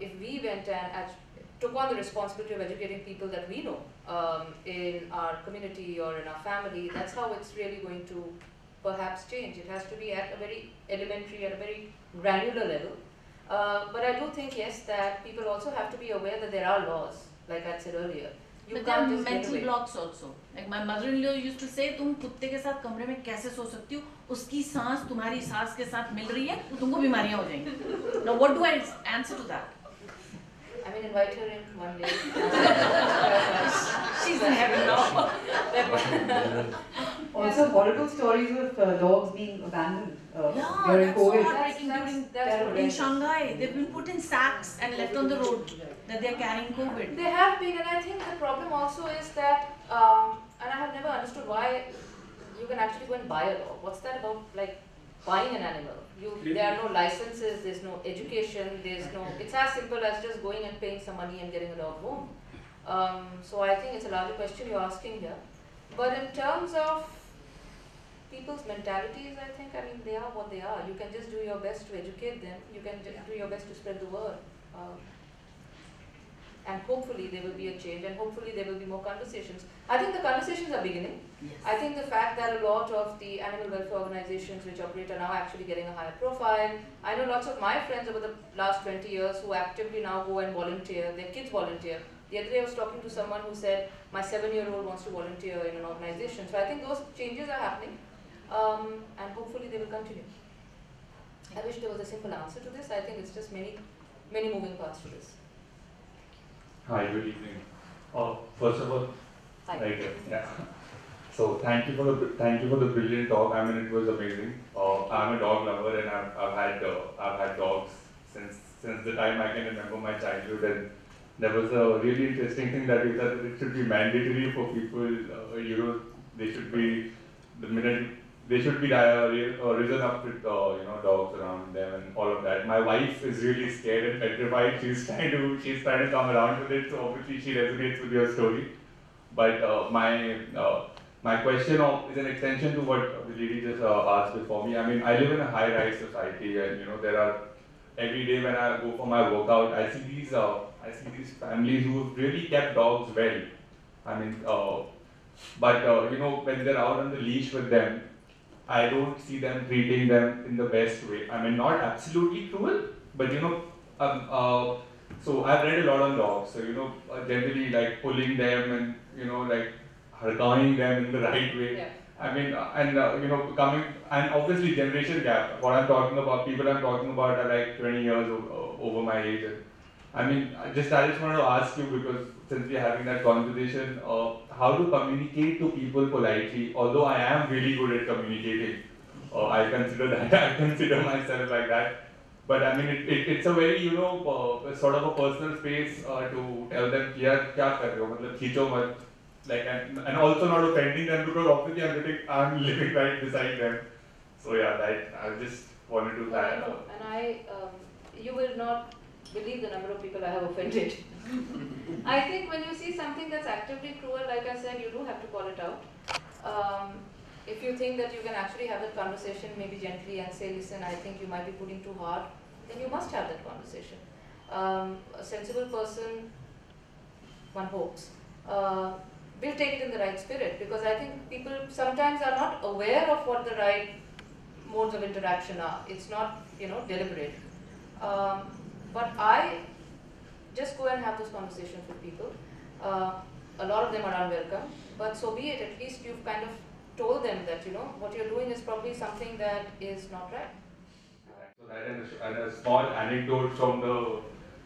If we went and took on the responsibility of educating people that we know in our community or in our family, that's how it's really going to perhaps change. It has to be at a very elementary, at a very granular level. But I do think, yes, that people also have to be aware that there are laws, like I said earlier. But there are mental blocks also. Like my mother-in-law used to say, तुम कुत्ते के साथ कमरे में कैसे सो सकती हो? उसकी सांस तुम्हारी सांस के साथ मिल रही है, तो तुमको बीमारियां हो जाएंगी. Now what do I answer to that? I mean, invite her in one day. She's in heaven now. Also, horrible stories of dogs being abandoned Yeah, during that's so COVID. heartbreaking. In Shanghai, they've been put in sacks and left on the road that they're carrying COVID. They have been, and I think the problem also is that, and I have never understood why you can actually go and buy a dog. What's that about, like buying an animal? There are no licenses, there's no education, it's as simple as just going and paying some money and getting a dog home. So I think it's a larger question you're asking here. But in terms of people's mentalities, I think, they are what they are. You can just do your best to educate them. You can just do your best to spread the word. and hopefully there will be a change, and hopefully there will be more conversations. I think the conversations are beginning. Yes. I think the fact that a lot of the animal welfare organizations which operate are now actually getting a higher profile. I know lots of my friends over the last 20 years who actively now go and volunteer, their kids volunteer. The other day I was talking to someone who said, my 7-year-old wants to volunteer in an organization. So I think those changes are happening, and hopefully they will continue. I wish there was a simple answer to this. I think it's just many moving parts to this. Hi, good evening. First of all, Hi. right here, yeah. So thank you for the brilliant talk. I mean, it was amazing. I'm a dog lover, and I've had dogs since the time I can remember my childhood. And there was a really interesting thing that you said that it should be mandatory for people. They should be risen up with dogs around them and all of that. My wife is really scared and petrified. She's trying to come around with it. So obviously she resonates with your story. But my question is an extension to what the lady just asked before me. I mean, I live in a high-rise society, and there are every day when I go for my workout, I see these families who have really kept dogs well. I mean, but when they're out on the leash with them, I don't see them treating them in the best way. I mean, not absolutely cruel, but so I've read a lot on dogs. So generally like pulling them and like hargawing them in the right way. Yeah. I mean, and coming, and obviously generation gap. What I'm talking about, people I'm talking about are like 20 years over my age. And, I mean, I just wanted to ask you, because since we're having that conversation, how to communicate to people politely. Although I am really good at communicating, I consider myself like that. But I mean, it's a very sort of a personal space to tell them, "Yaar, kya kar rahe ho? Matlab, khicho mat." Like, and also not offending them, because obviously I'm living right beside them. So yeah, I just wanted to I know, and you will not believe the number of people I have offended. I think when you see something that's actively cruel, like I said, you do have to call it out. If you think that you can actually have that conversation, maybe gently, and say, listen, I think you might be putting too hard, then you must have that conversation. A sensible person, one hopes, will take it in the right spirit, because I think people sometimes are not aware of what the right modes of interaction are. It's not, deliberate. But I just go and have those conversations with people. A lot of them are unwelcome, but so be it. At least you've kind of told them that, what you're doing is probably something that is not right. So that and a small anecdote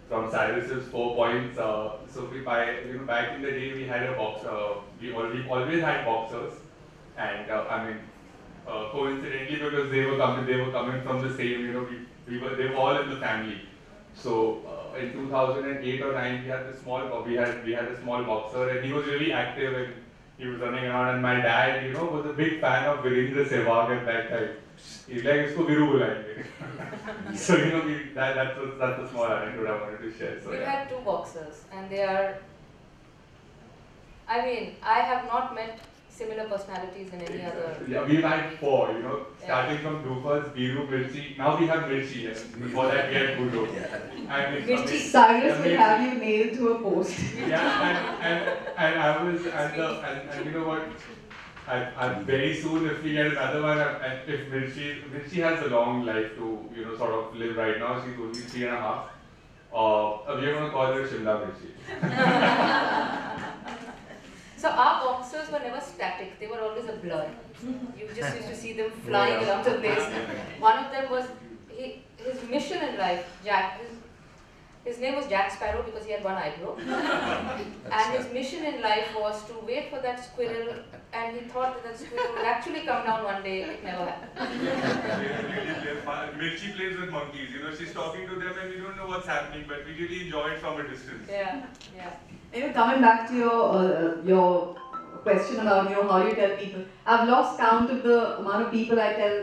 from Cyrus's 4 points. So back in the day we had a boxer. We always had boxers, and I mean, coincidentally, because they were coming from the same. They were all in the family. So in 2008 or 9, we had a small boxer, and he was really active, and he was running around. And my dad, was a big fan of Virendra Sehwag at that time. He's like, "Isko Viru bulayenge." So that's a small anecdote I wanted to share. So we had 2 boxers, and they are. I mean, I have not met similar personalities in any other. Yeah, we've had 4, starting from Doofus, Biru, Mirchi. Now we have Mirchi, and before that we had Budo. Mirchi. Cyrus will have you nailed to a post. Yeah, and I was, and you know what? I very soon, if we get another one, and if Mirchi has a long life to sort of live right now. She's only 3.5. We're going to call her Shimla Mirchi. So our boxers were never static, they were always a blur. You just used to see them flying around the place. One of them was, his mission in life, Jack, his name was Jack Sparrow because he had one eyebrow. And his mission in life was to wait for that squirrel, and he thought that squirrel would actually come down one day. It never happened. Mirchi plays with monkeys, she's talking to them and we don't know what's happening, but we really enjoy it from a distance. Yeah. Coming back to your question about how you tell people, I've lost count of the amount of people I tell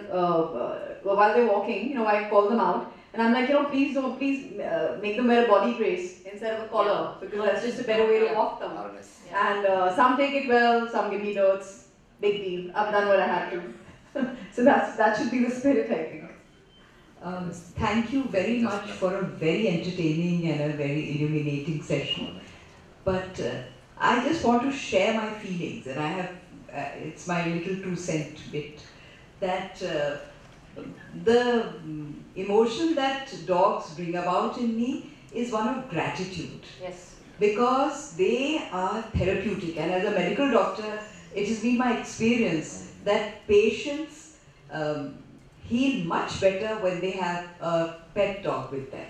while they're walking. I call them out, and I'm like, please make them wear a body brace instead of a collar, because that's just a better way to walk them. And some take it well, some give me dirts. Big deal. I've done what I had to. So that should be the spirit, I think. Thank you very much for a very entertaining and a very illuminating session. But I just want to share my feelings, and I have, it's my little 2 cent bit, that the emotion that dogs bring about in me is one of gratitude. Yes. Because they are therapeutic, and as a medical doctor, it has been my experience that patients heal much better when they have a pet dog with them.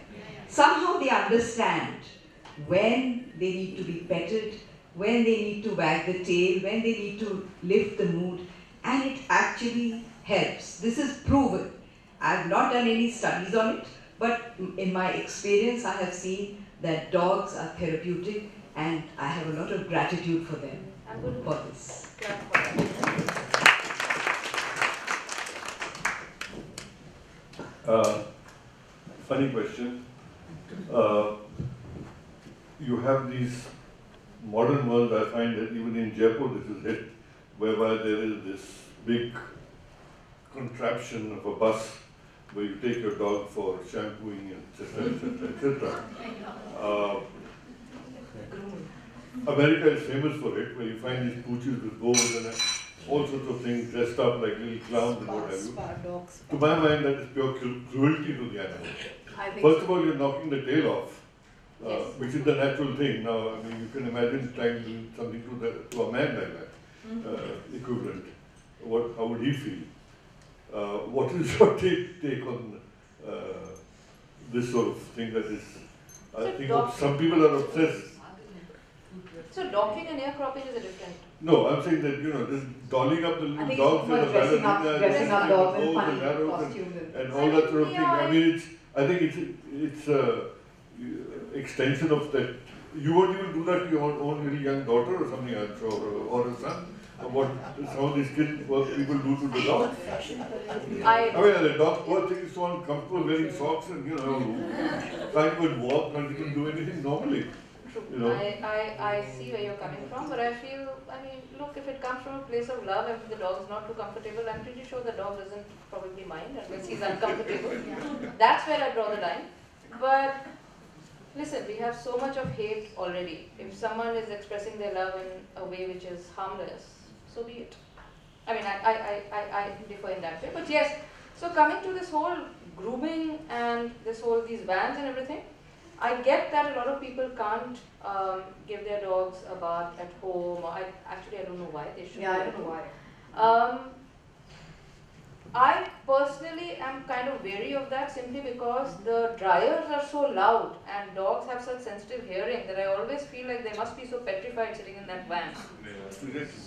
Somehow they understand when they need to be petted, when they need to wag the tail, when they need to lift the mood, and it actually helps. This is proven. I have not done any studies on it, but in my experience I have seen that dogs are therapeutic, and I have a lot of gratitude for them for this. Funny question. You have these modern world, I find that even in Jaipur this is hit, whereby there is this big contraption of a bus where you take your dog for shampooing, etc., etc., etc. America is famous for it, where you find these pooches with bows and all sorts of things dressed up like little clowns and what have you. To my mind, that is pure cruelty to the animal. First of all, you're knocking the tail off, which is the natural thing. Now, I mean, you can imagine trying to do something to a man like that, equivalent. How would he feel? What is your take on this sort of thing that is, I think some people are obsessed. So docking and air cropping is a different. No, I'm saying that, you know, just dolling up the little dogs and the dressing up dogs and bows funny and arrows costumes and all that sort of thing. I mean, I think it's a extension of that. You won't even do that to your own little young daughter or something, I'm sure, or a son. What some of these kids, what people do to the dog. I mean, the dog, poor thing, is so uncomfortable wearing socks and, you know, can't even walk, can't even do anything normally. You know. I see where you're coming from, but I feel, I mean, look, if it comes from a place of love and the dog's not too comfortable, I'm pretty sure the dog doesn't probably mind unless he's uncomfortable. That's where I draw the line. But listen, we have so much of hate already. If someone is expressing their love in a way which is harmless, so be it. I mean, I differ in that way. But yes, so coming to this whole grooming and these vans and everything, I get that a lot of people can't give their dogs a bath at home. I don't know why they should. Yeah, I don't know why. I personally am kind of wary of that simply because the dryers are so loud and dogs have such sensitive hearing that I always feel like they must be so petrified sitting in that van.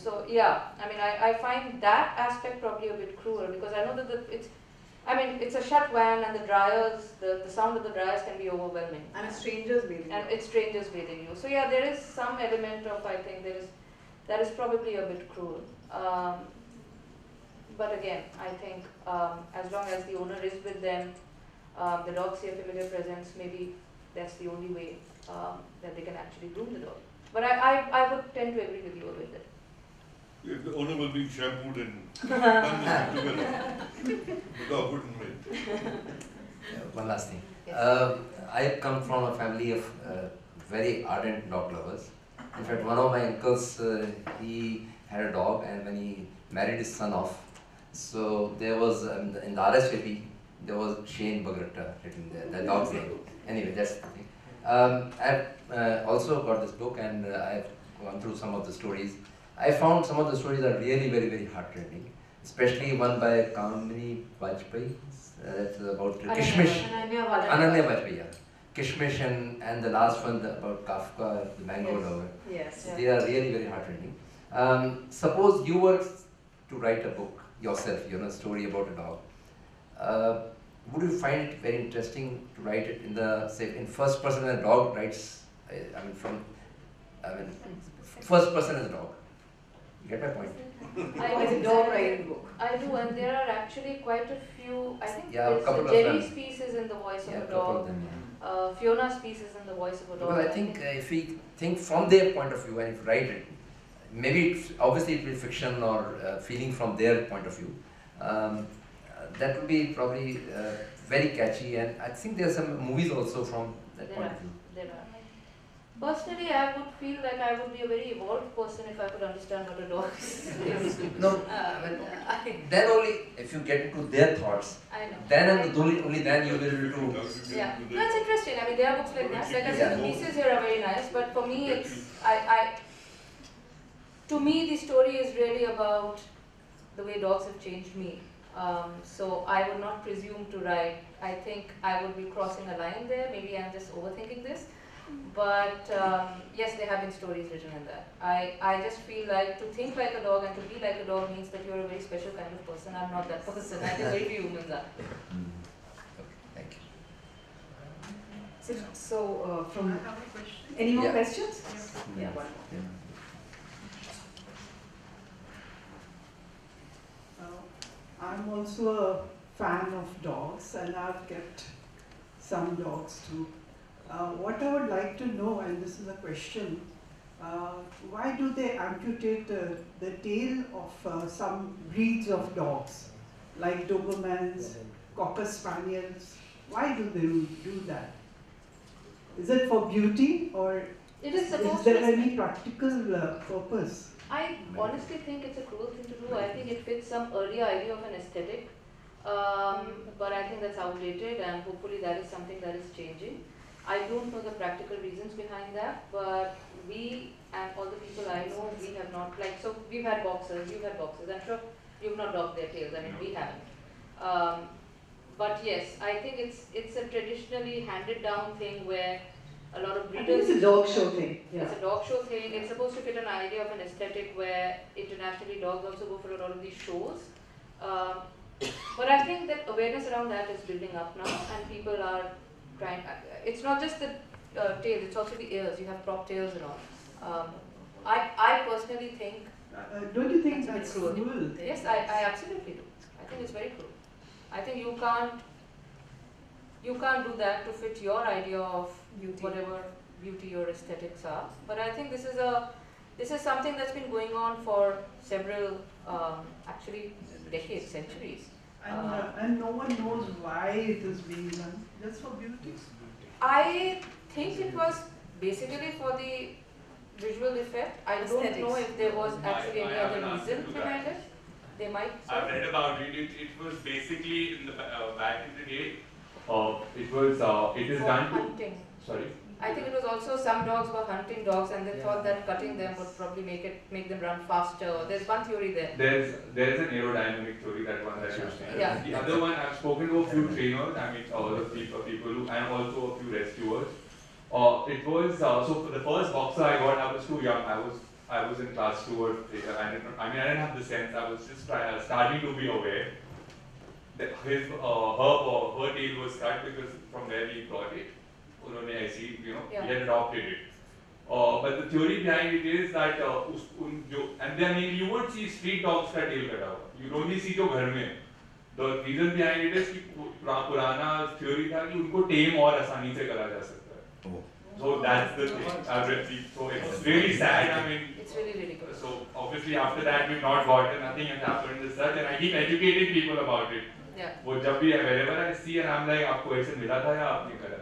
So yeah, I mean, I find that aspect probably a bit cruel because I know that it's a shut van and the dryers, the sound of the dryers can be overwhelming. And it's strangers bathing you. And it's strangers bathing you. So yeah, there is some element of, I think, that is probably a bit cruel. But again, I think as long as the owner is with them, the dogs see a familiar presence, maybe that's the only way that they can actually groom the dog. But I would tend to agree with you with it. If the owner was being shampooed and done together, the dog wouldn't win. One last thing. Yes. I come from a family of very ardent dog lovers. In fact, one of my uncles, he had a dog, and when he married his son off, so there was, in the RSVP, there was Shane Bagrata written there, the dog's name. Anyway, that's the thing. I've also got this book and I've gone through some of the stories. I found some of the stories are really very, very heartrending, especially one by Kamini Vajpayee, that's about Kishmish. Ananya Vajpayee, yeah. Kishmish and the last one about Kafka, the mango lover. Yes. They are really very heartrending. Suppose you were to write a book yourself, you know, a story about a dog. Would you find it very interesting to write it in first person when a dog writes, first person as a dog? You get my point? It's a dog writing book. I do, and there are actually quite a few, I think Jerry's piece is in the voice of a couple dog. of them, yeah. Fiona's piece is in the voice of a dog. Because I think if we think from their point of view and if we write it, maybe obviously it will be fiction or feeling from their point of view. That would be probably very catchy, and I think there are some movies also from that point of view. There are. Personally, I would feel like I would be a very evolved person if I could understand what a dog is. No, then only if you get into their thoughts, I know. then and only then you will be able to. Yeah, that's interesting. I mean, there are books like that. Like I said, the pieces here are very nice, but for me, to me, the story is really about the way dogs have changed me. So I would not presume to write. I think I would be crossing a line there. Maybe I'm just overthinking this. But yes, there have been stories written in that. I just feel like to think like a dog and to be like a dog means that you're a very special kind of person. I'm not that person. I think very few humans are. Thank you. So from any more questions? Yeah. I'm also a fan of dogs, and I've kept some dogs too. What I would like to know, and this is a question, why do they amputate the tail of some breeds of dogs, like Dobermans, Cocker Spaniels? Why do they do that? Is it for beauty, or is there any practical purpose? I honestly think it's a cruel thing to do. I think it fits some earlier idea of an aesthetic, but I think that's outdated, and hopefully that is something that is changing. I don't know the practical reasons behind that, but we and all the people I know, we have not, like, so we've had boxers, you've had boxers, I'm sure you've not dogged their tails, I mean, we haven't. But yes, I think it's a traditionally handed down thing where a lot of breeders... I think it's a dog show thing. Yeah. It's a dog show thing. It's supposed to fit an idea of an aesthetic where internationally dogs also go for a lot of these shows. But I think that awareness around that is building up now, and people are trying. It's not just the tails; it's also the ears. You have prop tails and all. I personally think. Don't you think that's cruel? Yes, I absolutely do. I think it's very cruel. I think you can't do that to fit your idea of beauty, whatever beauty or aesthetics are. But I think this is something that's been going on for several, actually decades, centuries. And no one knows why it is being done, just for beauty? I think it was basically for the visual effect. I don't know if there was actually any other reason behind it. They might. I've read about it. It was basically in the back in the day. It is done to hunting. Sorry. I think it was also some dogs were hunting dogs, and they thought that cutting them would probably make them run faster. There's one theory there. There's an aerodynamic theory, that one that you're saying. Yeah. The other one, I've spoken to a few trainers. I mean, all the people who, and also a few rescuers. It was so for the first boxer I got, I was too young. I was in class 2 or 3. I didn't have the sense. I was just starting to be aware that her tail was cut because from where we got it, he had adopted it. But the theory behind it is that and then you would see street dogs का tail कटा हुआ. You only see जो घर में. The reason behind it is कि पुराना theory था कि उनको tame और आसानी से करा जा सकता है. So that's the thing. So it's really sad. I mean, it's really good. So obviously after that we've not gotten, nothing has happened as such, and I keep educating people about it. Yeah. वो जब भी wherever I see and I'm like, आपको ऐसे मिला था या आपने करा?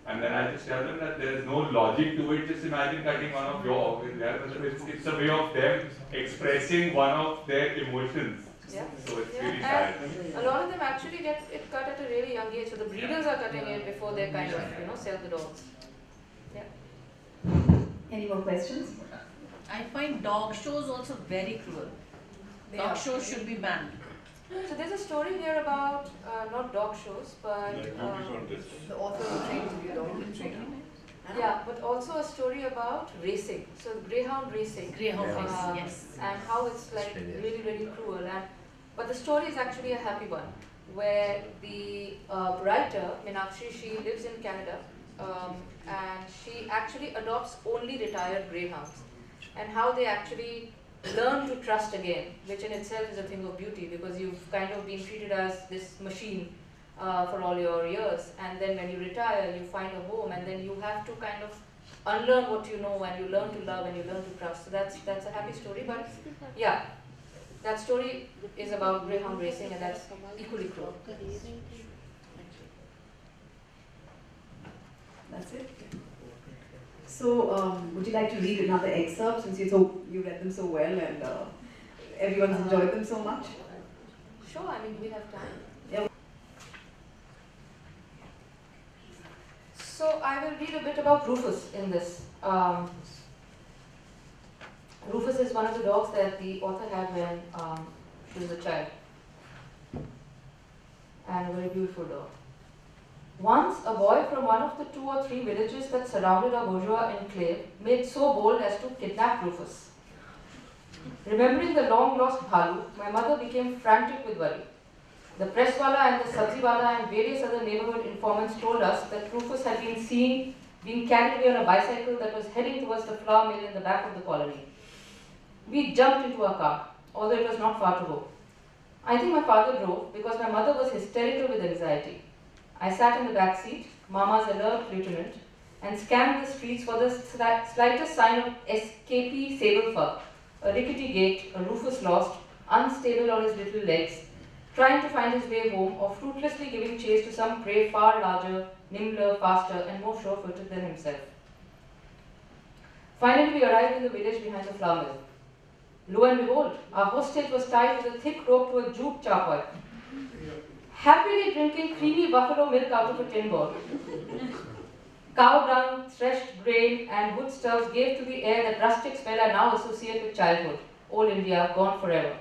And then I just tell them that there is no logic to it. Just imagine cutting one of your organs. It's a way of them expressing one of their emotions. Yeah. So it's really sad. A lot of them actually get it cut at a really young age. So the breeders are cutting it before they kind of sell the dogs. Yeah. Any more questions? I find dog shows also very cruel. Dog shows should be banned. So there's a story here about not dog shows, but the author who trained you, dog training. Yeah, but also a story about racing. So greyhound racing. Greyhound racing, yes. And how it's like really cruel. But the story is actually a happy one, where the writer Meenakshi, she lives in Canada, and she actually adopts only retired greyhounds, and how they actually learn to trust again, which in itself is a thing of beauty, because you've kind of been treated as this machine for all your years, and then when you retire you find a home, and then you have to kind of unlearn what you know, and you learn to love and you learn to trust. So that's a happy story. But yeah, that story is about greyhound racing, and that's equally cruel. That's it. So, would you like to read another excerpt since you read them so well and everyone's enjoyed them so much? Sure, I mean, we have time. Yeah. So I will read a bit about Rufus in this. Rufus is one of the dogs that the author had when she was a child. And a very beautiful dog. Once, a boy from one of the 2 or 3 villages that surrounded our bourgeois enclave made so bold as to kidnap Rufus. Remembering the long-lost Bhalu, my mother became frantic with worry. The presswala and the sabziwala and various other neighborhood informants told us that Rufus had been seen being carried away on a bicycle that was heading towards the flour mill in the back of the colony. We jumped into our car, although it was not far to go. I think my father drove because my mother was hysterical with anxiety. I sat in the back seat, Mama's alert lieutenant, and scanned the streets for the slightest sign of escapee sable fur, a rickety gait, a Rufus lost, unstable on his little legs, trying to find his way home or fruitlessly giving chase to some prey far larger, nimbler, faster, and more sure-footed than himself. Finally, we arrived in the village behind the flour mill. Lo and behold, our hostage was tied with a thick rope to a jute charpoy, happily drinking creamy buffalo milk out of a tin bowl. Cow dung, threshed grain, and wood stoves gave to the air that rustic smell I now associate with childhood, old India, gone forever.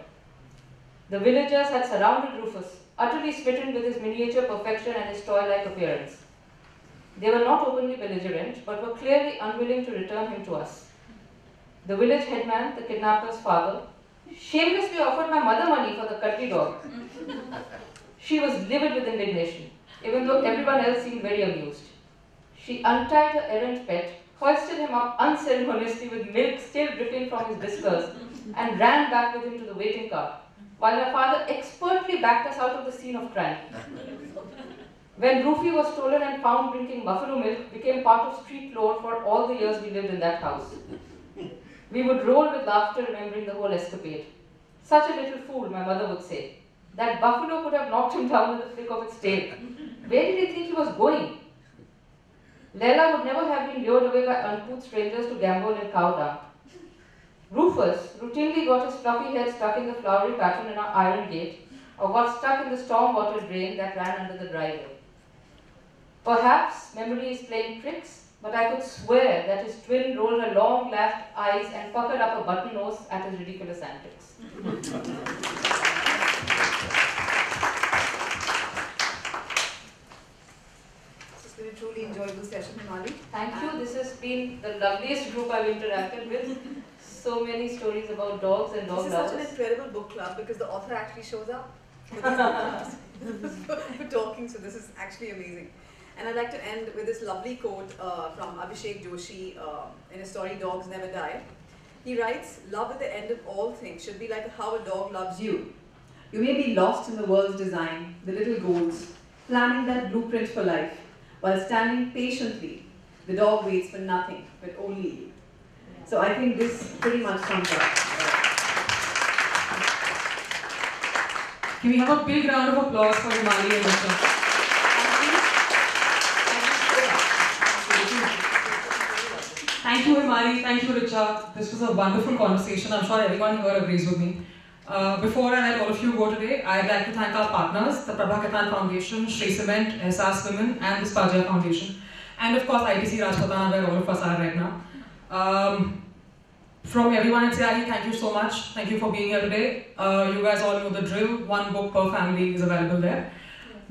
The villagers had surrounded Rufus, utterly smitten with his miniature perfection and his toy-like appearance. They were not openly belligerent, but were clearly unwilling to return him to us. The village headman, the kidnapper's father, shamelessly offered my mother money for the cuddly dog. She was livid with indignation, even though everyone else seemed very amused. She untied her errant pet, hoisted him up unceremoniously with milk still dripping from his whiskers, and ran back with him to the waiting car, while my father expertly backed us out of the scene of crime. When Rufy was stolen and found drinking buffalo milk became part of street lore for all the years we lived in that house. We would roll with laughter remembering the whole escapade. Such a little fool, my mother would say. That buffalo could have knocked him down with a flick of its tail. Where did he think he was going? Leila would never have been lured away by uncouth strangers to gamble in cow dung. Rufus routinely got his fluffy head stuck in the flowery pattern in our iron gate, or got stuck in the storm water drain that ran under the driveway. Perhaps memory is playing tricks, but I could swear that his twin rolled her long-lashed eyes and puckered up a button nose at his ridiculous antics. This has been a truly enjoyable session, Hemali. Thank you. This has been the loveliest group I've interacted with. So many stories about dogs and dog lovers. This is such an incredible book club because the author actually shows up for these book clubs for talking, so this is actually amazing. And I'd like to end with this lovely quote from Abhishek Joshi in his story Dogs Never Die. He writes, "Love at the end of all things should be like how a dog loves you. You may be lost in the world's design, the little goals, planning that blueprint for life, while standing patiently. The dog waits for nothing, but only you." So I think this pretty much sums up. Can we have a big round of applause for Hemali and Richa? Thank you, Hemali. Thank you, Richa. This was a wonderful conversation. I'm sure everyone here agrees with me. Before I let all of you go today, I'd like to thank our partners, the Prabha Katan Foundation, Shri Cement, SAS Women, and the Spajia Foundation. And of course, ITC Rajputana, where all of us are right now. From everyone at CIE, thank you so much. Thank you for being here today. You guys all know the drill. One book per family is available there.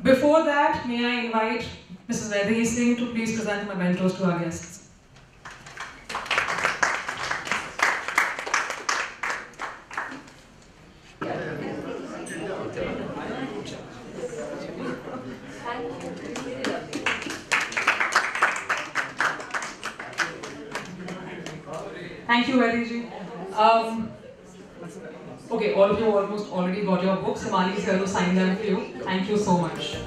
Before that, may I invite Mrs. Vedhi Singh to please present my mentors to our guests. Thank you, Vedhi. Okay, all of you almost already got your books. Hemali is here to sign them for you. Thank you so much.